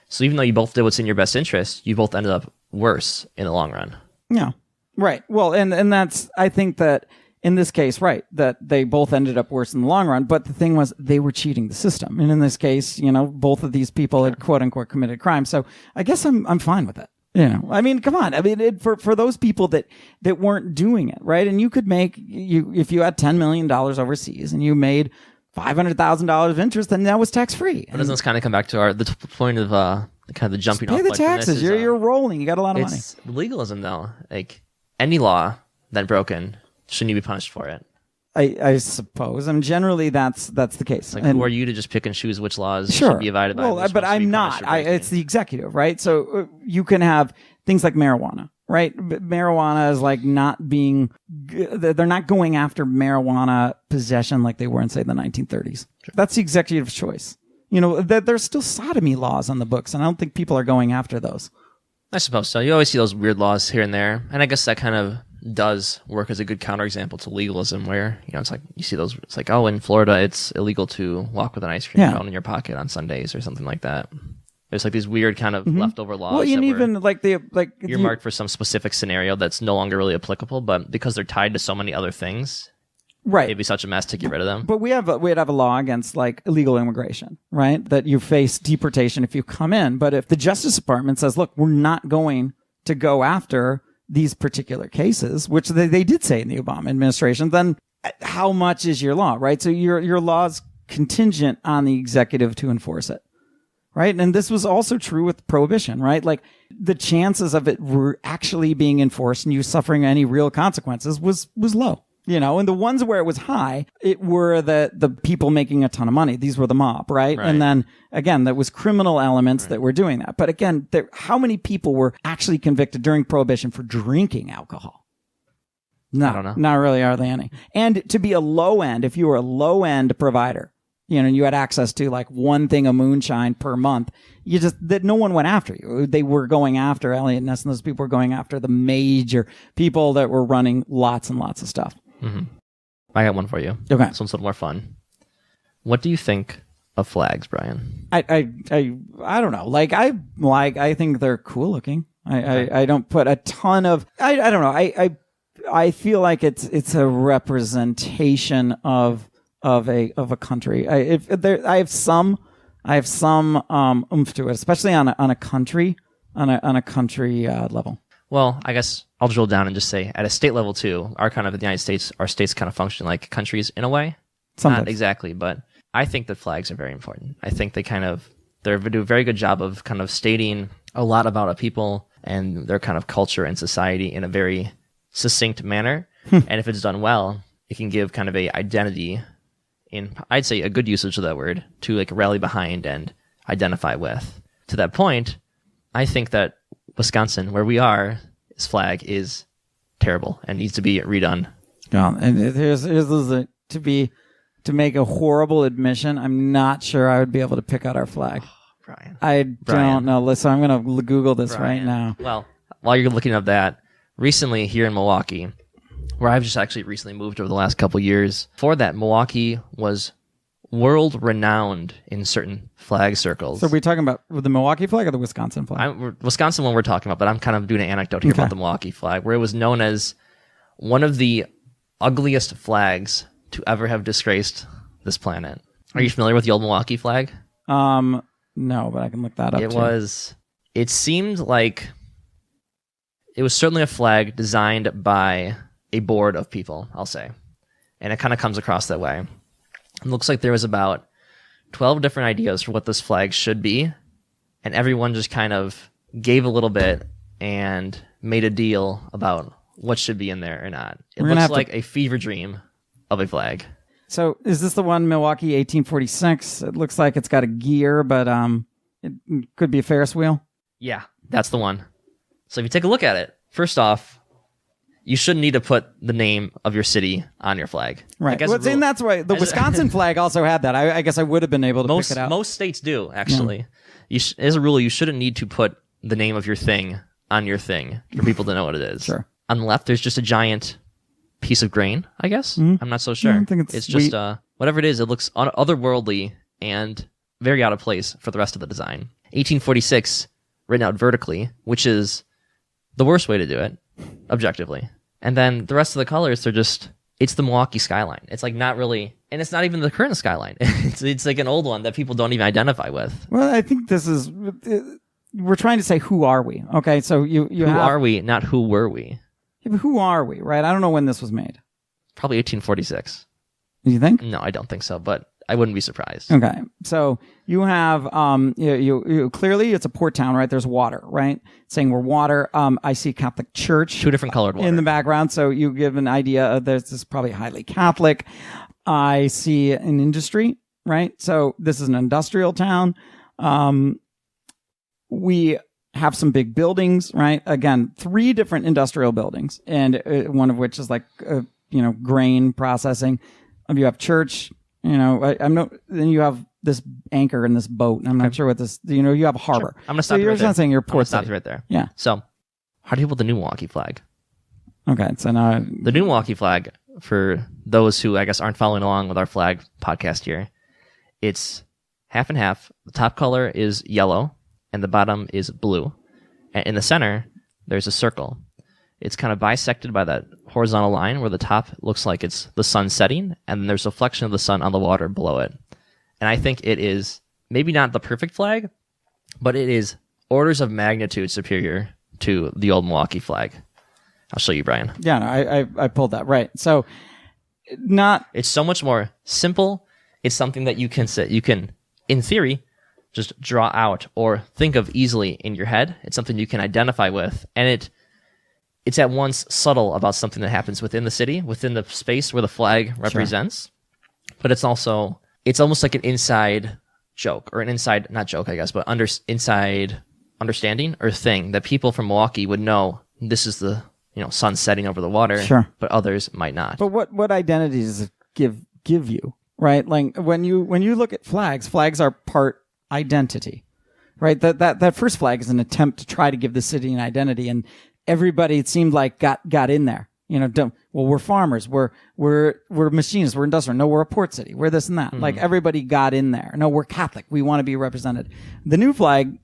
So even though you both did what's in your best interest, you both ended up worse in the long run. Yeah, right. Well, and that's, I think that in this case, right, that they both ended up worse in the long run. But the thing was, they were cheating the system. And in this case, both of these people had quote unquote committed crime. So I guess I'm fine with it. I mean, come on. I mean, for those people that weren't doing it, right? And you could make, if you had $10 million overseas and you made $500,000 of interest, then that was tax free. But doesn't this kind of come back to the point of kind of the jumping off? Pay the taxes. You're rolling. You got a lot of money. It's legalism, though. Like any law that broken, shouldn't you be punished for it? I suppose. I mean, generally that's the case. Who are you to just pick and choose which laws should be abided by? Well, but I'm not. It's the executive, right? So you can have things like marijuana, right? Marijuana is not being. They're not going after marijuana possession like they were in, say, the 1930s. Sure. That's the executive's choice. There's still sodomy laws on the books, and I don't think people are going after those. I suppose so. You always see those weird laws here and there, and I guess that kind of does work as a good counterexample to legalism, where it's like you see those. It's like, oh, in Florida, it's illegal to walk with an ice cream cone in your pocket on Sundays or something like that. There's like these weird kind of leftover laws. Well, and even you're marked for some specific scenario that's no longer really applicable, but because they're tied to so many other things, right? It'd be such a mess to get rid of them. But we'd have a law against like illegal immigration, right? That you face deportation if you come in. But if the Justice Department says, "Look, we're not going to go after these particular cases," which they did say in the Obama administration, then how much is your law, right? So your law's contingent on the executive to enforce it. Right. And this was also true with prohibition, right? Like the chances of it actually being enforced and you suffering any real consequences was low, and the ones where it was high, it were the people making a ton of money. These were the mob, right? And then again, that was criminal elements that were doing that. But again, how many people were actually convicted during prohibition for drinking alcohol? No, I don't know. Not really hardly any. And to be a low end, if you were a low end provider, and you had access to like one thing of moonshine per month, that no one went after you. They were going after Elliot Ness, and those people were going after the major people that were running lots and lots of stuff. Mm-hmm. I got one for you. Okay. This one's a little more fun. What do you think of flags, Brian? I don't know. I think they're cool looking. I don't put a ton of, I don't know. I feel like it's a representation of a country. I have some oomph to it, especially on a country level. Well, I guess I'll drill down and just say at a state level too, our kind of the United States, our states kind of function like countries in a way. Sometimes. Not exactly, but I think that flags are very important. I think they do a very good job of kind of stating a lot about a people and their kind of culture and society in a very succinct manner. And if it's done well, it can give kind of a identity, in I'd say a good usage of that word, to like rally behind and identify with. To that point, I think that Wisconsin, where we are, its flag is terrible and needs to be redone. Yeah, and here's to make a horrible admission. I'm not sure I would be able to pick out our flag. Oh, Brian. I don't know. Listen, I'm going to Google this right now. Well, while you're looking up that, recently here in Milwaukee, where I've just actually recently moved over the last couple years, for that, Milwaukee was world renowned in certain flag circles. So are we talking about the Milwaukee flag or the Wisconsin flag? Wisconsin one we're talking about, but I'm kind of doing an anecdote here about the Milwaukee flag, where it was known as one of the ugliest flags to ever have disgraced this planet. Are you familiar with the old Milwaukee flag? No, but I can look that up. It seemed like it was certainly a flag designed by a board of people, I'll say. And it kind of comes across that way. It looks like there was about 12 different ideas for what this flag should be, and everyone just kind of gave a little bit and made a deal about what should be in there or not. It looks like a fever dream of a flag. So is this the one, Milwaukee 1846? It looks like it's got a gear, but it could be a Ferris wheel. Yeah, that's the one. So if you take a look at it, first off, you shouldn't need to put the name of your city on your flag. Right. And that's why the Wisconsin flag also had that. I guess I would have been able to pick it out. Most states do, actually. Yeah. As a rule, you shouldn't need to put the name of your thing on your thing for people to know what it is. Sure. On the left, there's just a giant piece of grain, I guess. Mm-hmm. I'm not so sure. I think it's just whatever it is, it looks otherworldly and very out of place for the rest of the design. 1846, written out vertically, which is the worst way to do it, objectively. And then the rest of the colors, it's the Milwaukee skyline. It's like not really, and it's not even the current skyline. It's like an old one that people don't even identify with. Well, I think we're trying to say, who are we? Okay, so who are we, not who were we? Yeah, but who are we, right? I don't know when this was made. Probably 1846. Do you think? No, I don't think so, but I wouldn't be surprised. Okay, so you have you clearly it's a port town, right? There's water, right? Saying we're water. I see Catholic Church, 2 different colored water in the background, so you give an idea of this is probably highly Catholic. I see an industry, right? So this is an industrial town. We have some big buildings, right? Again, 3 different industrial buildings, and one of which is like grain processing. You have church. Then you have this anchor in this boat. I'm not sure what this. You have a harbor. Sure. I'm gonna stop. So you're not saying you're port. Stop right there. Yeah. So, how do you put the new Milwaukee flag? Okay, so now the new Milwaukee flag, for those who I guess aren't following along with our flag podcast here, it's half and half. The top color is yellow, and the bottom is blue. And in the center, there's a circle. It's kind of bisected by that horizontal line where the top looks like it's the sun setting, and then there's a reflection of the sun on the water below it. And I think it is maybe not the perfect flag, but it is orders of magnitude superior to the old Milwaukee flag. I'll show you, Brian. Yeah, no, I pulled that, right. So it's so much more simple. It's something that you can, in theory, just draw out or think of easily in your head. It's something you can identify with, and it's at once subtle about something that happens within the city, within the space where the flag represents, but it's almost like an inside joke, or an inside, not joke, I guess, but inside understanding or thing that people from Milwaukee would know this is the sun setting over the water, but others might not. But what identity does it give you, right? Like when you look at flags are part identity, right? That first flag is an attempt to try to give the city an identity, and everybody, it seemed like, got in there. We're farmers, we're machinists, we're industrial. No, we're a port city. We're this and that. Mm-hmm. Like everybody got in there. No, we're Catholic. We want to be represented. The new flag,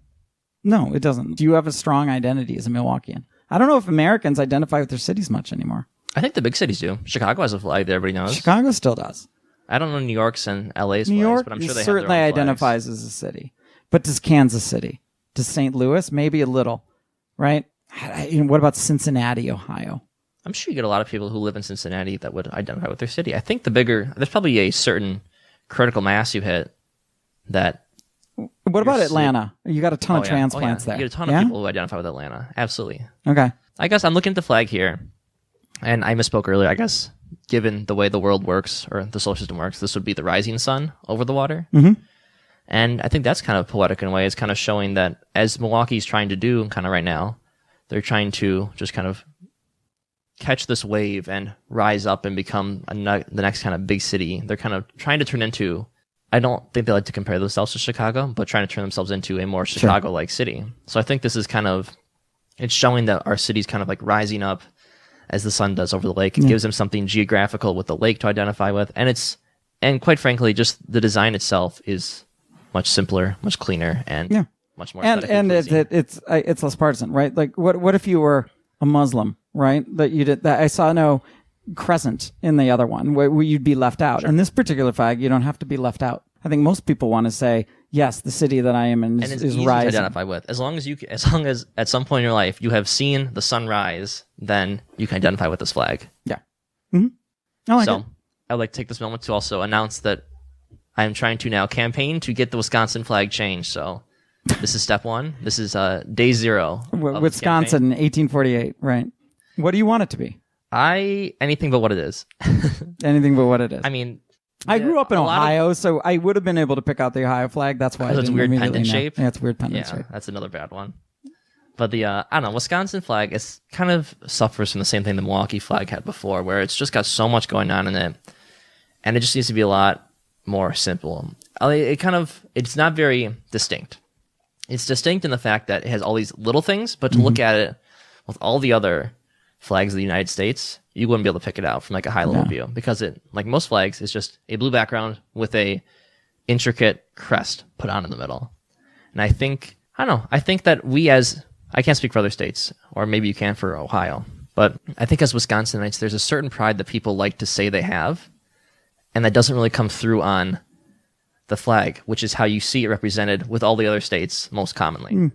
no, it doesn't. Do you have a strong identity as a Milwaukeean? I don't know if Americans identify with their cities much anymore. I think the big cities do. Chicago has a flag that everybody knows. Chicago still does. I don't know New York's and LA's New York flags, but I'm sure they certainly have their own identifies as a city. But does Kansas City? Does St. Louis? Maybe a little, right? What about Cincinnati, Ohio? I'm sure you get a lot of people who live in Cincinnati that would identify with their city. I think there's probably a certain critical mass you hit that. What about Atlanta? You got a ton of transplants there. You get a ton of people who identify with Atlanta. Absolutely. Okay. I guess I'm looking at the flag here, and I misspoke earlier. I guess given the way the world works, or the solar system works, this would be the rising sun over the water. Mm-hmm. And I think that's kind of poetic in a way. It's kind of showing that, as Milwaukee's trying to do kind of right now, they're trying to just kind of catch this wave and rise up and become the next kind of big city. They're kind of trying to turn into, I don't think they like to compare themselves to Chicago, but trying to turn themselves into a more Chicago-like city. So I think this is it's showing that our city's kind of like rising up as the sun does over the lake. It gives them something geographical with the lake to identify with. And quite frankly, just the design itself is much simpler, much cleaner, and much more aesthetically pleasing. It's less partisan, right? Like what if you were a Muslim, right? That I saw no crescent in the other one where you'd be left out. In this particular flag, you don't have to be left out. I think most people want to say, yes, the city that I am in is easy rising. To identify with. As long as at some point in your life you have seen the sun rise, then you can identify with this flag. Yeah. Mm-hmm. I would like to take this moment to also announce that I am trying to now campaign to get the Wisconsin flag changed. So this is step one. This is day zero. Wisconsin, 1848, right? What do you want it to be? Anything but what it is. Anything but what it is. I mean, I grew up in Ohio, so I would have been able to pick out the Ohio flag. That's why it's weird pendant shape. Yeah, it's weird pendant shape. That's another bad one. But I don't know, Wisconsin flag is kind of suffers from the same thing the Milwaukee flag had before, where it's just got so much going on in it, and it just needs to be a lot more simple. It's not very distinct. It's distinct in the fact that it has all these little things, but to look at it with all the other flags of the United States, you wouldn't be able to pick it out from like a high level view, because it, like most flags, is just a blue background with a intricate crest put on in the middle. And I think that I can't speak for other states, or maybe you can for Ohio, but I think as Wisconsinites, there's a certain pride that people like to say they have, and that doesn't really come through on the flag, which is how you see it represented with all the other states most commonly,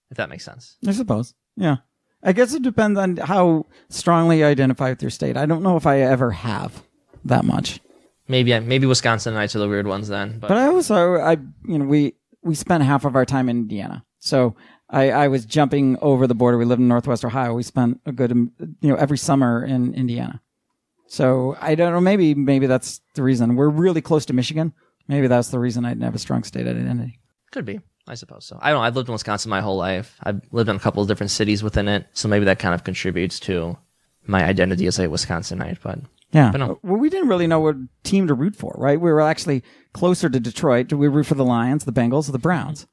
if that makes sense. I suppose. Yeah. I guess it depends on how strongly you identify with your state. I don't know if I ever have that much. Maybe Wisconsinites are the weird ones then. But I also, we spent half of our time in Indiana. So I was jumping over the border. We lived in Northwest Ohio. We spent a good, every summer in Indiana. So I don't know. Maybe that's the reason. We're really close to Michigan. Maybe that's the reason I didn't have a strong state identity. Could be. I suppose so. I don't know. I've lived in Wisconsin my whole life. I've lived in a couple of different cities within it. So maybe that kind of contributes to my identity as a Wisconsinite. But yeah. But no. Well, we didn't really know what team to root for, right? We were actually closer to Detroit. Did we root for the Lions, the Bengals, or the Browns?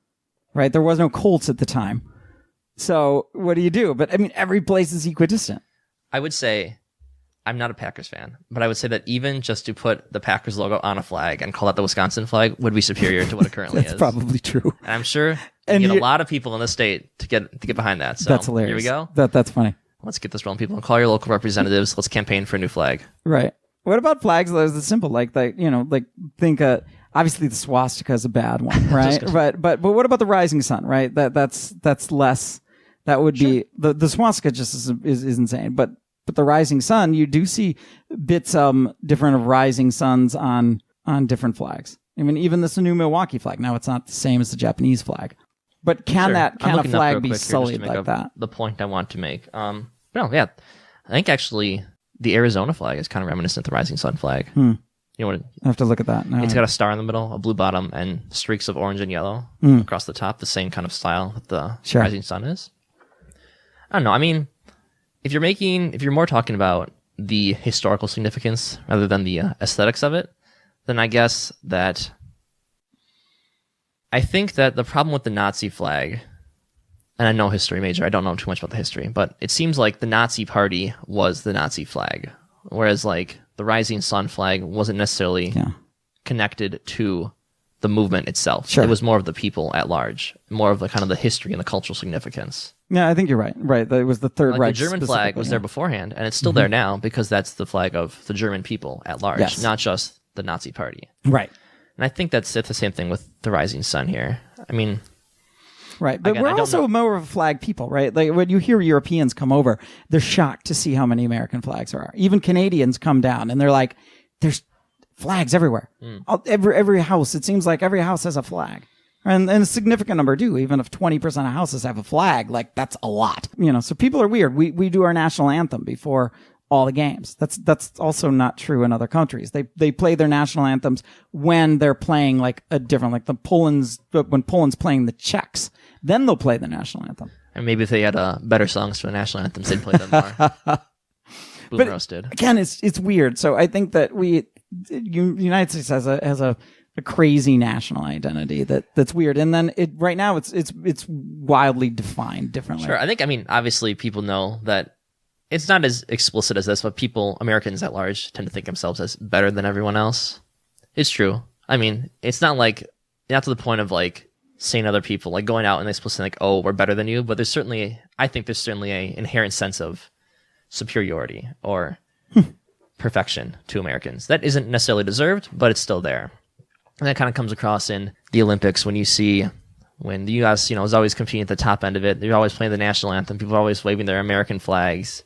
Right? There was no Colts at the time. So what do you do? But I mean, every place is equidistant. I would say I'm not a Packers fan, but I would say that even just to put the Packers logo on a flag and call that the Wisconsin flag would be superior to what it currently That's is. Probably true. And I'm sure And get a lot of people in the state to get behind that. So that's hilarious. Here we go. That's funny. Let's get this rolling, people. Call your local representatives. Let's campaign for a new flag. Right. What about flags that are simple? Like think obviously the swastika is a bad one, right? but what about the rising sun, right? That's less. That would be the swastika just is insane. But the rising sun, you do see bits different of rising suns on different flags. I mean, even this new Milwaukee flag. Now it's not the same as the Japanese flag. But can a flag be sullied like that? The point I want to make. No, yeah. I think actually the Arizona flag is kind of reminiscent of the rising sun flag. You know what? I have to look at that. No. It's got a star in the middle, a blue bottom, and streaks of orange and yellow across the top. The same kind of style that the rising sun is. I don't know. I mean, if you're more talking about the historical significance rather than the aesthetics of it, then I guess that I think that the problem with the Nazi flag, and I'm no history major, I don't know too much about the history, but it seems like the Nazi party was the Nazi flag, whereas like the rising sun flag wasn't necessarily connected to the movement itself. Sure. It was more of the people at large, more of the kind of the history and the cultural significance. Yeah, I think you're right. Right, it was the Third Reich. The German flag was there beforehand, and it's still there now because that's the flag of the German people at large, not just the Nazi party. Right. And I think that's the same thing with the rising sun here. I mean, right, but again, we're also more of a flag people, right? Like when you hear Europeans come over, they're shocked to see how many American flags there are. Even Canadians come down and they're like, "There's flags everywhere. Every house. It seems like every house has a flag." And a significant number do. Even if 20% of houses have a flag, like that's a lot. So people are weird. We do our national anthem before all the games. That's also not true in other countries. They play their national anthems when they're playing like a different, like when Poland's playing the Czechs, then they'll play the national anthem. And maybe if they had better songs for the national anthems, they'd play them more. Boom roasted. Again, it's weird. So I think that the United States has a crazy national identity that's weird, and then right now it's wildly defined differently. Sure, I mean, obviously people know that it's not as explicit as this, but Americans at large tend to think themselves as better than everyone else. It's true. I mean, it's not to the point of like saying other people, like going out and explicitly like, oh, we're better than you, but I think there's certainly a inherent sense of superiority or perfection to Americans that isn't necessarily deserved, but it's still there. And that kind of comes across in the Olympics when the U.S., is always competing at the top end of it. They're always playing the national anthem. People are always waving their American flags.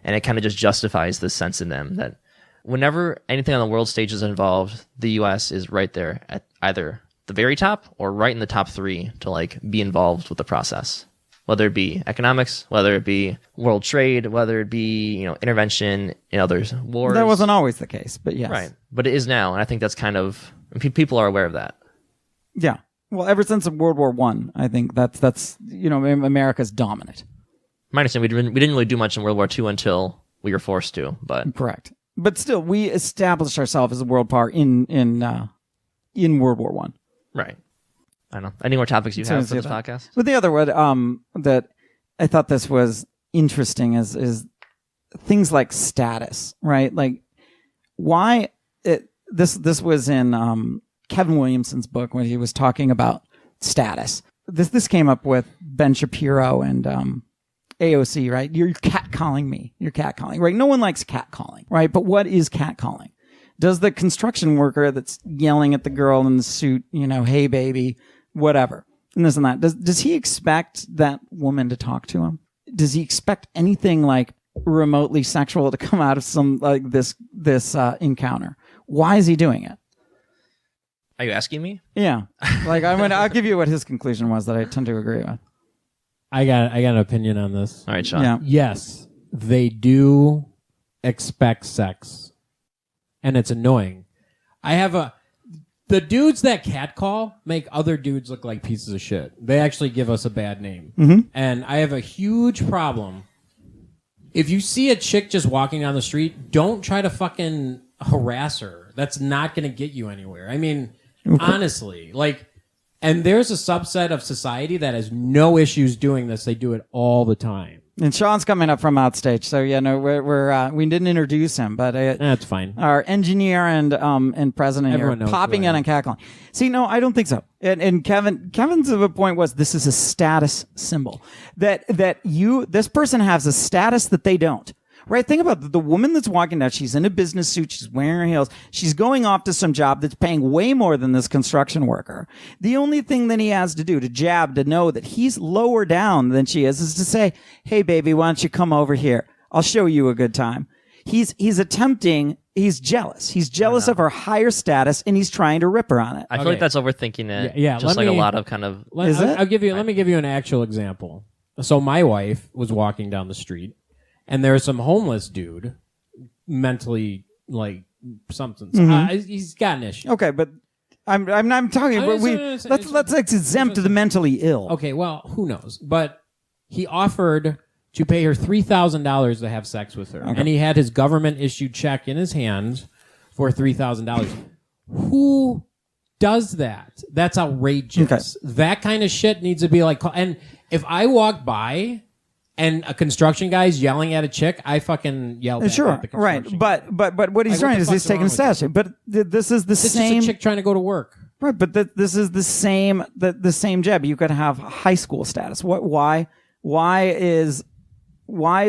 And it kind of just justifies this sense in them that whenever anything on the world stage is involved, the U.S. is right there at either the very top or right in the top 3 to like be involved with the process. Whether it be economics, whether it be world trade, whether it be, intervention in others' wars. That wasn't always the case, but yes. Right. But it is now. And I think that's kind of, people are aware of that. Yeah. Well, ever since World War I think that's America's dominant. My understanding, we didn't really do much in World War II until we were forced to. But correct. But still, we established ourselves as a world power in World War I. Right. I don't know. Any more topics you have for this podcast? But the other one that I thought this was interesting is things like status, right? Like why this was in Kevin Williamson's book when he was talking about status. This came up with Ben Shapiro and AOC, right? You're catcalling me. You're catcalling, right? No one likes catcalling, right? But what is catcalling? Does the construction worker that's yelling at the girl in the suit, hey baby, whatever, and this and that, does he expect that woman to talk to him? Does he expect anything like remotely sexual to come out of some like this encounter? Why is he doing it? Are you asking me? Yeah. Like I'll give you what his conclusion was that I tend to agree with. I got an opinion on this. All right, Sean. Yeah. Yes, they do expect sex, and it's annoying. The dudes that catcall make other dudes look like pieces of shit. They actually give us a bad name. Mm-hmm. And I have a huge problem. If you see a chick just walking down the street, don't try to fucking harass her. That's not going to get you anywhere. I mean, honestly, and there's a subset of society that has no issues doing this. They do it all the time. And Sean's coming up from outstage, so we didn't introduce him, but that's fine. Our engineer and president Everyone here knows popping who I in am. and cackling. See, no, I don't think so. And Kevin's point was this is a status symbol that this person has a status that they don't. Right? Think about the woman that's walking down. She's in a business suit. She's wearing her heels. She's going off to some job that's paying way more than this construction worker. The only thing that he has to do to know that he's lower down than she is to say, hey, baby, why don't you come over here? I'll show you a good time. He's jealous. He's jealous of her higher status, and he's trying to rip her on it. I feel like that's overthinking it. Yeah, just like a lot of kind of... Let me give you an actual example. So my wife was walking down the street, and there's some homeless dude, mentally like something. He's got an issue. Okay, but I'm talking. Let's exempt the mentally ill. Okay, well, who knows? But he offered to pay her $3,000 to have sex with her, and he had his government issued check in his hand for $3,000. Who does that? That's outrageous. Okay. That kind of shit needs to be like. And if I walk by and a construction guy's yelling at a chick, I fucking yell back at the construction guy. But what he's trying is he's taking a status. But this is the same. This is a chick trying to go to work. Right, but this is the same job. You could have high school status. Why is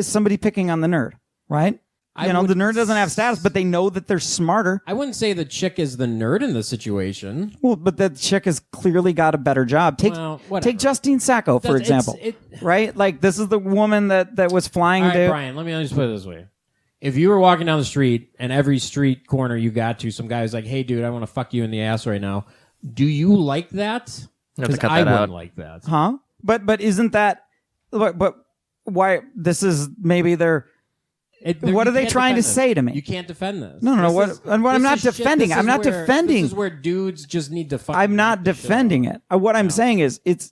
somebody picking on the nerd? Right? The nerd doesn't have status, but they know that they're smarter. I wouldn't say the chick is the nerd in the situation. Well, but the chick has clearly got a better job. Take Justine Sacco, for example. Right? Like, this is the woman that was flying All right, Brian, let me just put it this way. If you were walking down the street and every street corner you got to, some guy was like, hey, dude, I want to fuck you in the ass right now. Do you like that? Because I wouldn't like that. Huh? But isn't that... But why... This is maybe they're... What are they trying to say to me? You can't defend this. No. I'm not defending. I'm not defending. This is where dudes just need to. I'm not defending it. What I'm saying is, it's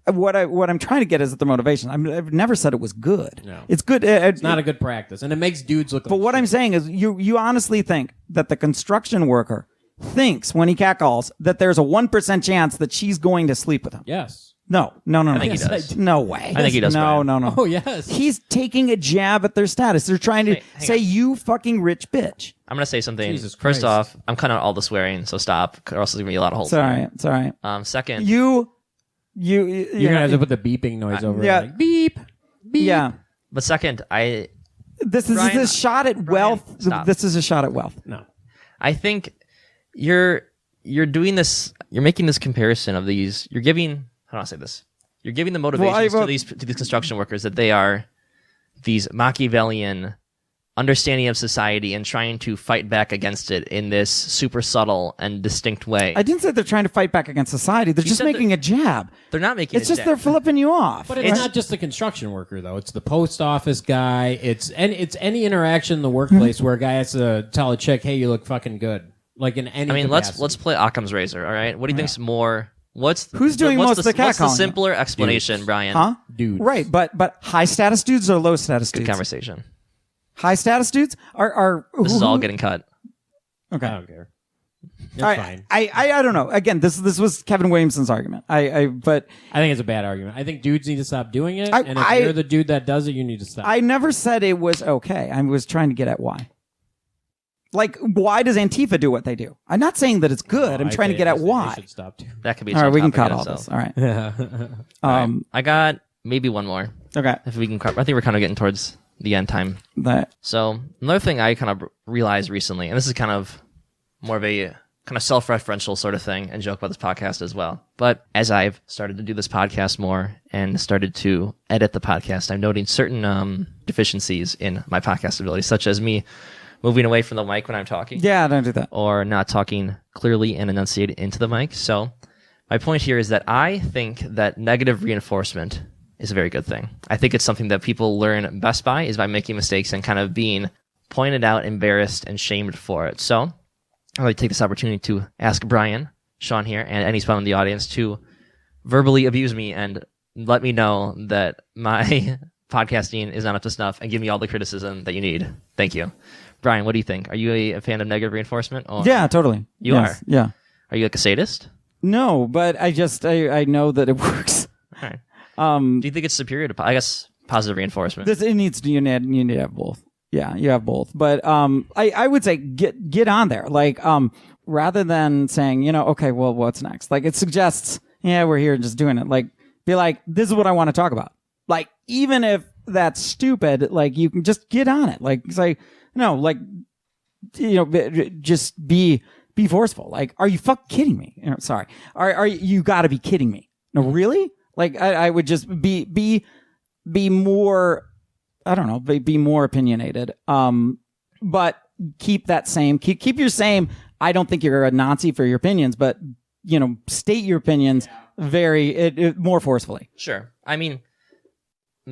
what I'm trying to get is the motivation. I've never said it was good. No. It's good. It's not a good practice, and it makes dudes look. But what I'm saying is, you honestly think that the construction worker thinks when he catcalls that there's a 1% chance that she's going to sleep with him? Yes. No. I think he does. No way. I think he does. No. Oh, yes. He's taking a jab at their status. They're trying to say, you fucking rich bitch. I'm going to say something. Jesus First Christ. off, I'm cutting out all the swearing, so stop, or else there's going to be a lot of holes. It's all right. Second. You're going to have to put the beeping noise over it. Like, beep, beep. Yeah. But second, This is a shot at wealth. Stop. This is a shot at wealth. No. I think you're doing this, you're making this comparison of these, you're giving, how do I say this? You're giving the motivations to these construction workers that they are these Machiavellian understanding of society and trying to fight back against it in this super subtle and distinct way. I didn't say they're trying to fight back against society. They're just making a jab. They're not making It's just they're flipping you off. But it's not just the construction worker, though. It's the post office guy. It's any interaction in the workplace where a guy has to tell a chick, hey, you look fucking good. Like in any capacity. let's play Occam's razor, all right? What do you think's more... Who's doing most of the catcalling? What's the simpler explanation, Brian? Huh? Dudes. Right, but high status dudes or low status dudes? Good conversation. High status dudes are This is all getting cut. Okay. I don't care. It's fine. I don't know. Again, this was Kevin Williamson's argument. But I think it's a bad argument. I think dudes need to stop doing it, and if you're the dude that does it, you need to stop. I never said it was okay. I was trying to get at why. Like, why does Antifa do what they do? I'm not saying that it's good. I'm trying to get at why. Should stop too. That could be all right, we can cut all this. All right. I got maybe one more. Okay. If we can cut. I think we're kind of getting towards the end time. So another thing I kind of realized recently, and this is kind of more of a kind of self-referential sort of thing and joke about this podcast as well. But as I've started to do this podcast more and started to edit the podcast, I'm noting certain deficiencies in my podcast ability, such as me moving away from the mic when I'm talking. Yeah, don't do that. Or not talking clearly and enunciating into the mic. So my point here is that I think that negative reinforcement is a very good thing. I think it's something that people learn best by is by making mistakes and kind of being pointed out, embarrassed, and shamed for it. So I'd like to take this opportunity to ask Brian, Sean here, and anyone in the audience to verbally abuse me and let me know that my podcasting is not up to snuff and give me all the criticism that you need. Thank you. Brian, what do you think? Are you a fan of negative reinforcement? Or yeah, totally. You are? Yeah. Are you like a sadist? No, but I know that it works. All right. Do you think it's superior to... I guess positive reinforcement. It needs to, you need to have both. Yeah, you have both. But I would say get on there. Like, rather than saying, okay, well, what's next? Like, it suggests, yeah, we're here just doing it. Like, be like, this is what I want to talk about. Like, even if that's stupid, like, you can just get on it. Like, say, no, like, just be forceful. Like, are you fucking kidding me? Sorry. Are you gotta be kidding me? No, really? Like, I would just be more, I don't know, be more opinionated. But keep that same, keep your same, I don't think you're a Nazi for your opinions, but, state your opinions very, more forcefully. Sure. I mean,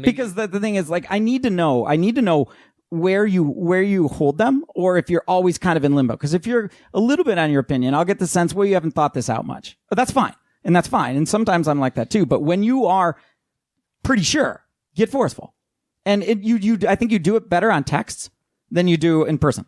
because the thing is, like, I need to know where you hold them, or if you're always kind of in limbo. Because if you're a little bit on your opinion, I'll get the sense, well, you haven't thought this out much. But that's fine. And that's fine. And sometimes I'm like that too. But when you are pretty sure, get forceful. And I think you do it better on texts than you do in person,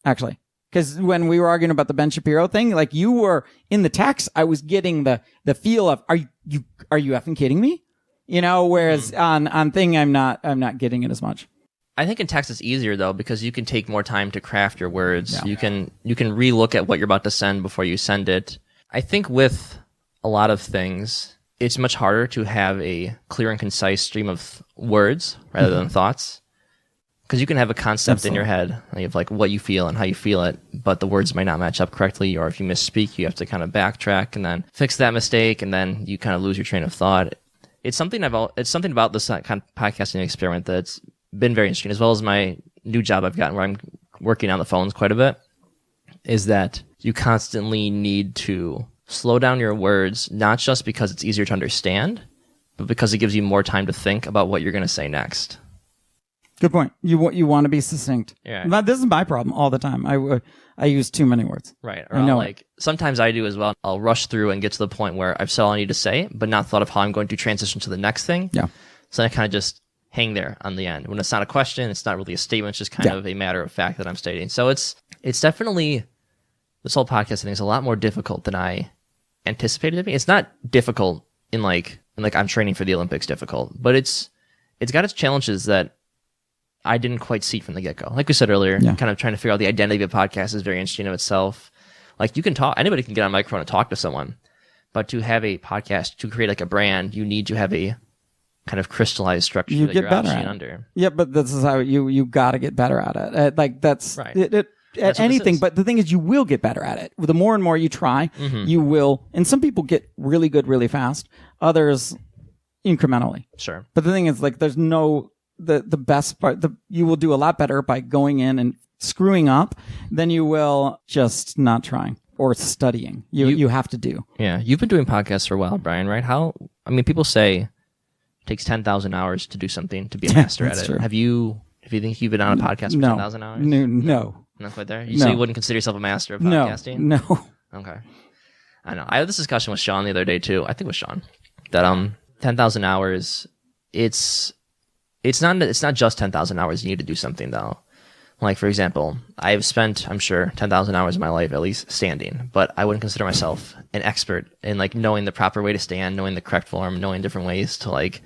actually. Because when we were arguing about the Ben Shapiro thing, like, you were in the text, I was getting the feel of, are you effing kidding me? Whereas on thing, I'm not getting it as much. I think in text it's easier though, because you can take more time to craft your words. Yeah. You can re-look at what you're about to send before you send it. I think with a lot of things, it's much harder to have a clear and concise stream of words rather than thoughts. Because you can have a concept in your head of like what you feel and how you feel it, but the words might not match up correctly, or if you misspeak, you have to kind of backtrack and then fix that mistake, and then you kind of lose your train of thought. It's something about this kind of podcasting experiment that's been very interesting, as well as my new job I've gotten where I'm working on the phones quite a bit, is that you constantly need to slow down your words, not just because it's easier to understand, but because it gives you more time to think about what you're going to say next. Good point. You want to be succinct. Yeah. But this is my problem all the time. I use too many words. Right. Or sometimes I do as well. I'll rush through and get to the point where I've said all I need to say, but not thought of how I'm going to transition to the next thing. Yeah. So I kind of just hang there on the end. When it's not a question, it's not really a statement, it's just kind of a matter of fact that I'm stating. So it's definitely, this whole podcast thing is a lot more difficult than I anticipated it being. It's not difficult in like I'm training for the Olympics difficult, but it's got its challenges that I didn't quite see from the get-go. Like we said earlier, kind of trying to figure out the identity of a podcast is very interesting in itself. Like, you can talk, anybody can get on a microphone and talk to someone, but to have a podcast, to create like a brand, you need to have a kind of crystallized structure that you're optioning under. Yeah, but this is how you got to get better at it. Like, that's right. At anything, but the thing is, you will get better at it. The more and more you try, you will. And some people get really good really fast. Others incrementally. Sure. But the thing is, like, there's no the best part. You will do a lot better by going in and screwing up than you will just not trying or studying. You have to do. Yeah, you've been doing podcasts for a while, Brian. Right? People say it takes 10,000 hours to do something, to be a master at it. True. Have you think you've been on a podcast for 10,000 hours? No. Not quite there? So you wouldn't consider yourself a master of podcasting? No. Okay. I know. I had this discussion with Sean the other day too. I think it was Sean. That 10,000 hours, it's not just 10,000 hours you need to do something though. Like, for example, I've spent, I'm sure, 10,000 hours of my life at least standing, but I wouldn't consider myself an expert in like knowing the proper way to stand, knowing the correct form, knowing different ways to like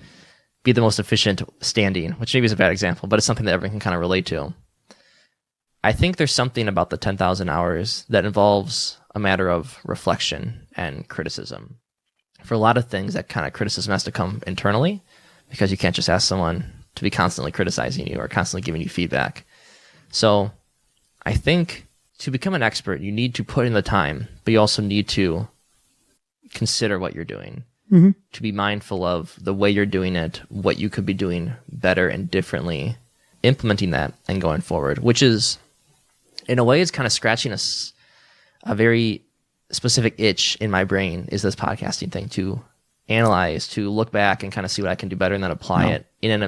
be the most efficient standing, which maybe is a bad example, but it's something that everyone can kind of relate to. I think there's something about the 10,000 hours that involves a matter of reflection and criticism. For a lot of things, that kind of criticism has to come internally, because you can't just ask someone to be constantly criticizing you or constantly giving you feedback. So I think to become an expert, you need to put in the time, but you also need to consider what you're doing, to be mindful of the way you're doing it, what you could be doing better and differently, implementing that and going forward, which is, in a way, it's kind of scratching a very specific itch in my brain, is this podcasting thing, to analyze, to look back and kind of see what I can do better and then apply it in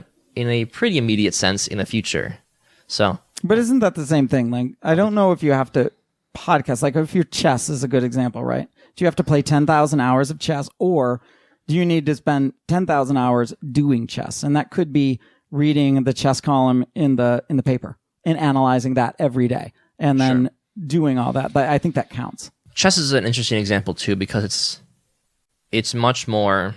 a pretty immediate sense in the future. So, but isn't that the same thing? Like, I don't know if you have to podcast, like if your chess is a good example, right? Do you have to play 10,000 hours of chess, or do you need to spend 10,000 hours doing chess? And that could be reading the chess column in the paper and analyzing that every day, and then doing all that. But I think that counts. Chess is an interesting example too, because it's much more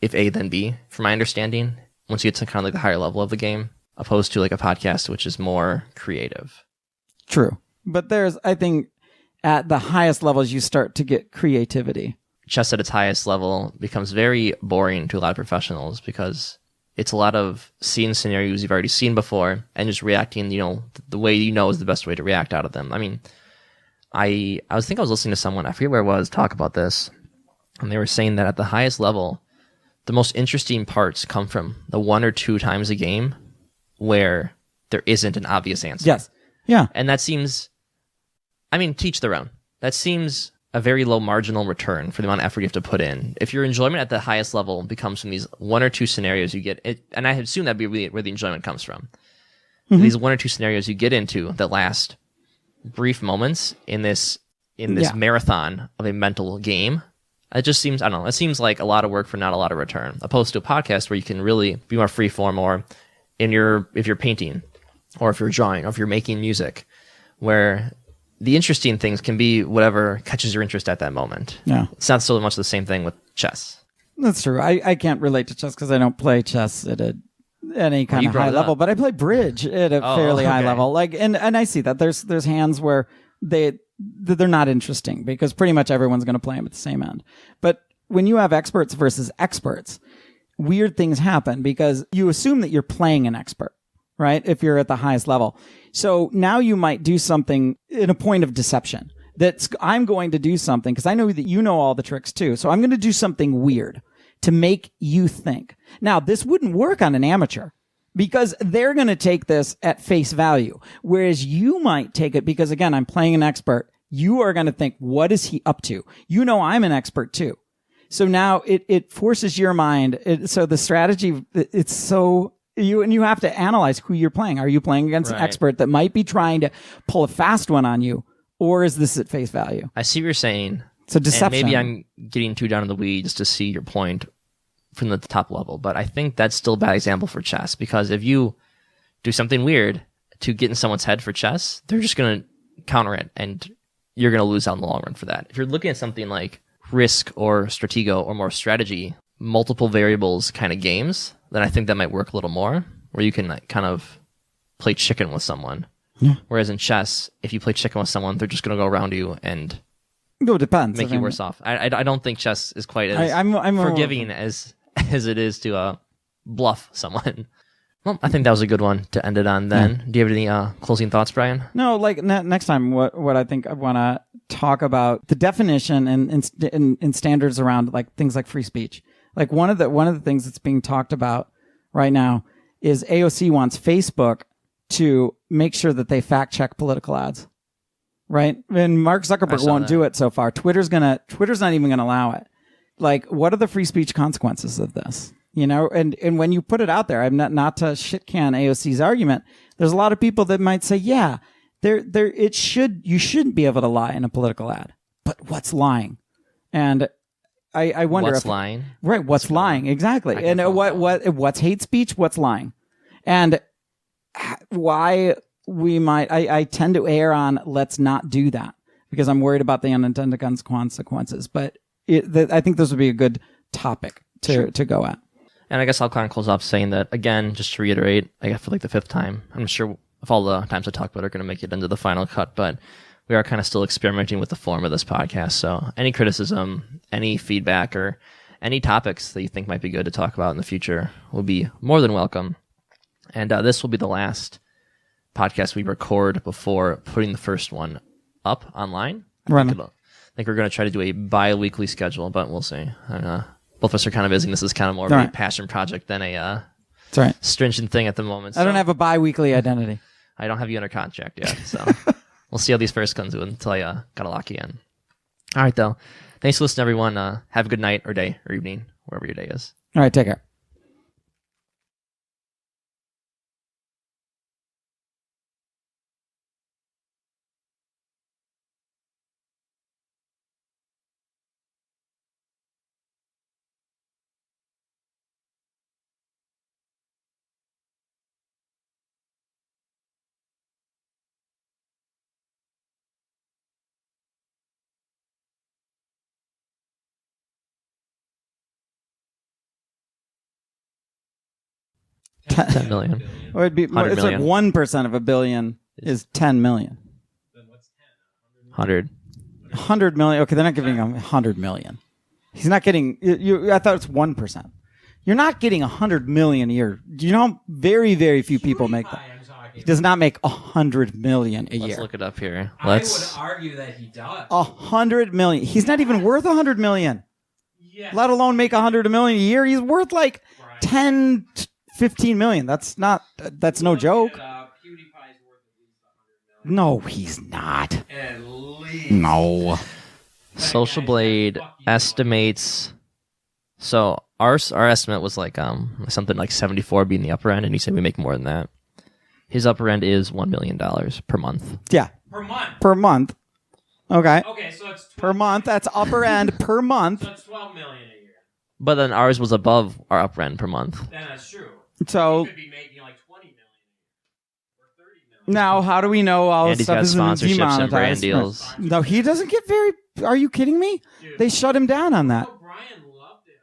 if A then B, from my understanding. once you get to kind of like the higher level of the game, opposed to like a podcast, which is more creative. True. But I think at the highest levels, you start to get creativity. Chess at its highest level becomes very boring to a lot of professionals because it's a lot of seeing scenarios you've already seen before and just reacting, the way is the best way to react out of them. I mean, I was listening to someone, I forget where it was, talk about this, and they were saying that at the highest level, the most interesting parts come from the 1 or 2 times a game where there isn't an obvious answer. Yes. Yeah. And that seems, teach their own. That seems a very low marginal return for the amount of effort you have to put in. If your enjoyment at the highest level becomes from these 1 or 2 scenarios you get, and I assume that'd be really where the enjoyment comes from. Mm-hmm. These 1 or 2 scenarios you get into that last brief moments in this marathon of a mental game, it just seems, I don't know, it seems like a lot of work for not a lot of return, opposed to a podcast where you can really be more freeform, or if you're painting, or if you're drawing, or if you're making music, where the interesting things can be whatever catches your interest at that moment. Yeah. It's not so much the same thing with chess. That's true. I can't relate to chess because I don't play chess at any kind of high level, but I play bridge at a fairly high level. And I see that there's hands where they're not interesting because pretty much everyone's going to play them at the same end. But when you have experts versus experts, weird things happen because you assume that you're playing an expert, right? If you're at the highest level. So now you might do something in a point of deception. I'm going to do something because I know that you know all the tricks too. So I'm going to do something weird to make you think. Now, this wouldn't work on an amateur because they're going to take this at face value. Whereas you might take it because, again, I'm playing an expert. You are going to think, what is he up to? I'm an expert too. So now it forces your mind. So the strategy, it's so... You have to analyze who you're playing. Are you playing against an expert that might be trying to pull a fast one on you, or is this at face value? I see what you're saying. So deception. And maybe I'm getting too down in the weeds to see your point from the top level, but I think that's still a bad example for chess, because if you do something weird to get in someone's head for chess, they're just going to counter it, and you're going to lose out in the long run for that. If you're looking at something like Risk or Stratego or more strategy, multiple variables kind of games, then I think that might work a little more, where you can kind of play chicken with someone. Yeah. Whereas in chess, if you play chicken with someone, they're just going to go around you and depends. Make you worse off. I don't think chess is quite as I'm forgiving as it is to bluff someone. Well, I think that was a good one to end it on then. Yeah. Do you have any closing thoughts, Brian? No, like next time, what I think I want to talk about the definition and standards around like things like free speech. Like one of the things that's being talked about right now is AOC wants Facebook to make sure that they fact check political ads. Right? And Mark Zuckerberg won't do it so far. Twitter's not even gonna allow it. Like, what are the free speech consequences of this? And when you put it out there, I'm not to shit can AOC's argument. There's a lot of people that might say, yeah, you shouldn't be able to lie in a political ad. But what's lying? And I wonder what's lying? Right, what's lying? Exactly. And what's hate speech? What's lying? And why I tend to err on let's not do that because I'm worried about the unintended consequences. But I think this would be a good topic to go at. And I guess I'll kind of close off saying that, again, just to reiterate, I feel like the 5th time, I'm sure if all the times I talk about it are going to make it into the final cut, but we are kind of still experimenting with the form of this podcast. So any criticism, any feedback, or any topics that you think might be good to talk about in the future will be more than welcome. And this will be the last podcast we record before putting the first one up online. I think we're going to try to do a bi-weekly schedule, but we'll see. Both of us are kind of busy. This is kind of more of a passion project than a stringent thing at the moment. I don't have a bi-weekly identity. I don't have you under contract yet, so we'll see how these first comes until I got to lock you in. All right, though. Thanks for listening, everyone. Have a good night or day or evening, wherever your day is. All right, take care. 10 million. Or it'd be, it's million. like 1% of a billion is 10 million. Then what's 10? 100. 100 million. Okay, they're not giving him 100 million. He's not getting. I thought it's 1%. You're not getting 100 million a year. You know, very, very few people make that. He does not make 100 million a year. Let's look it up here. I would argue that he does. 100 million. He's not even worth 100 million. Yeah. Let alone make 100 million a year. He's worth like 10, 15 million. That's no joke. PewDiePie's worth at least 100 million. No, he's not. At least. No. Social Blade estimates. So our estimate was like something like 74 being the upper end, and he said we make more than that. His upper end is $1 million per month. Yeah. Per month. Okay. Okay, so it's 12 per month. That's upper end per month. So it's 12 million a year. But then ours was above our upper end per month. Then that's true. So he could be making like 20 million or 30 million. now, how do we know all And this he's stuff got isn't sponsorships demonetized? and brand deals. No, he doesn't get very. Are you kidding me? Dude, They shut him down on that. Brian loved it.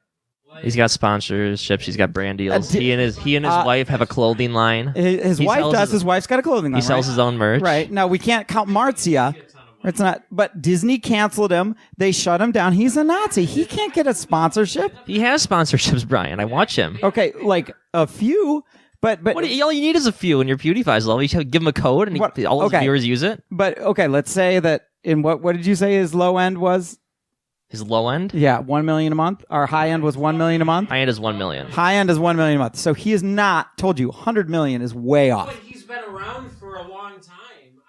Like, He's got sponsorships. He's got brand deals. He and his wife have a clothing line. His He wife sells does. his- His wife's got a clothing line. He sells right? his own merch. Right. Now, we can't count Marzia. It's not. But Disney canceled him. They shut him down. He's a Nazi. He can't get a sponsorship. He has sponsorships, Brian. I watch him. Okay, like a few. But All you need is a few in your PewDiePie's level. You give him a code, and all his Okay. viewers use it. But okay, let's say that in what did you say his low end was? His low end, Yeah, 1 million a month. Our high end was 1 million a month. high end is 1 million. High end is 1 million a month. So he is not. Told you, 100 million is way But off. he's been around for a long time.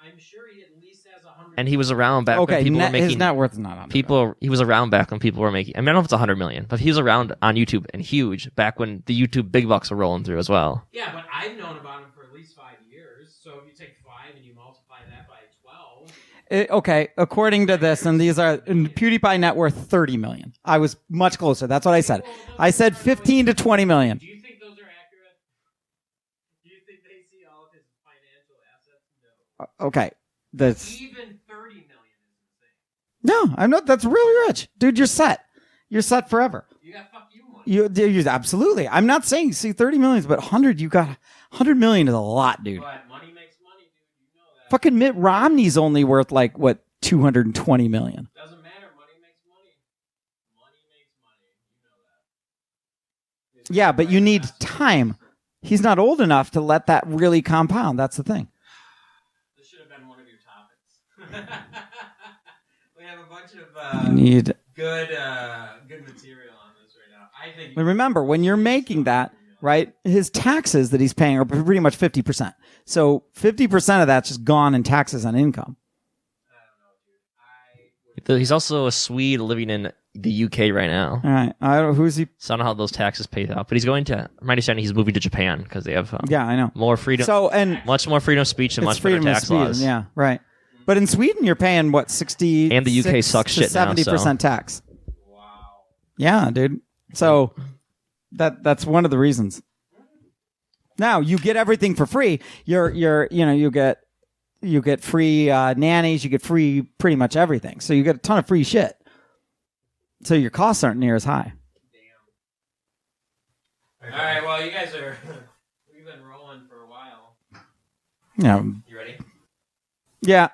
I'm sure he at least has 100. And he was around back when Okay, people were his making. net worth is not 100. He was around back when people were making. I mean, I don't know if it's 100 million, but he was around on YouTube and huge back when the YouTube big bucks were rolling through as well. Yeah, but I've known about him for at least 5 years. So if you take 5 and you multiply that by 12. Okay, according to this, and these are PewDiePie net worth 30 million. I was much closer. That's what I said. I said 15 to 20 million. Do you think those are accurate? Do you think they see all of his financial assets? No. Okay, that's Even 30 million is insane. no. I'm not. That's really rich, dude. You're set. You're set forever. You got fuck you money. You absolutely. I'm not saying see 30 million, but 100. You got 100 million is a lot, dude. But money makes money, dude. You know that. Fucking Mitt Romney's only worth like what 220 million. Doesn't matter. Money makes money. Money makes money. You know that. It's Yeah, but you need investment. time. He's not old enough to let that really compound. That's the thing. This should have been one of your topics. We have a bunch of You need. good material on this right now. I think. But remember, when you're making that, right, his taxes that he's paying are pretty much 50%. So 50% of that's just gone in taxes on income. He's also a Swede living in the UK right now. All right. I don't, who's he? So I don't know how those taxes pay out, but he's going to. My understanding, he's moving to Japan because they have Yeah, I know. more freedom. So, and much more freedom of speech and it's much better freedom of tax speech. laws. Yeah, right. But in Sweden, you're paying what 60 And the UK sucks shit now, 70% so. tax. Wow. Yeah, dude. So that's one of the reasons. Now you get everything for free. You get free nannies. You get free pretty much everything. So you get a ton of free shit. So your costs aren't near as high. Damn. All right. Well, you guys are. We've been rolling for a while. Yeah. You ready? Yeah.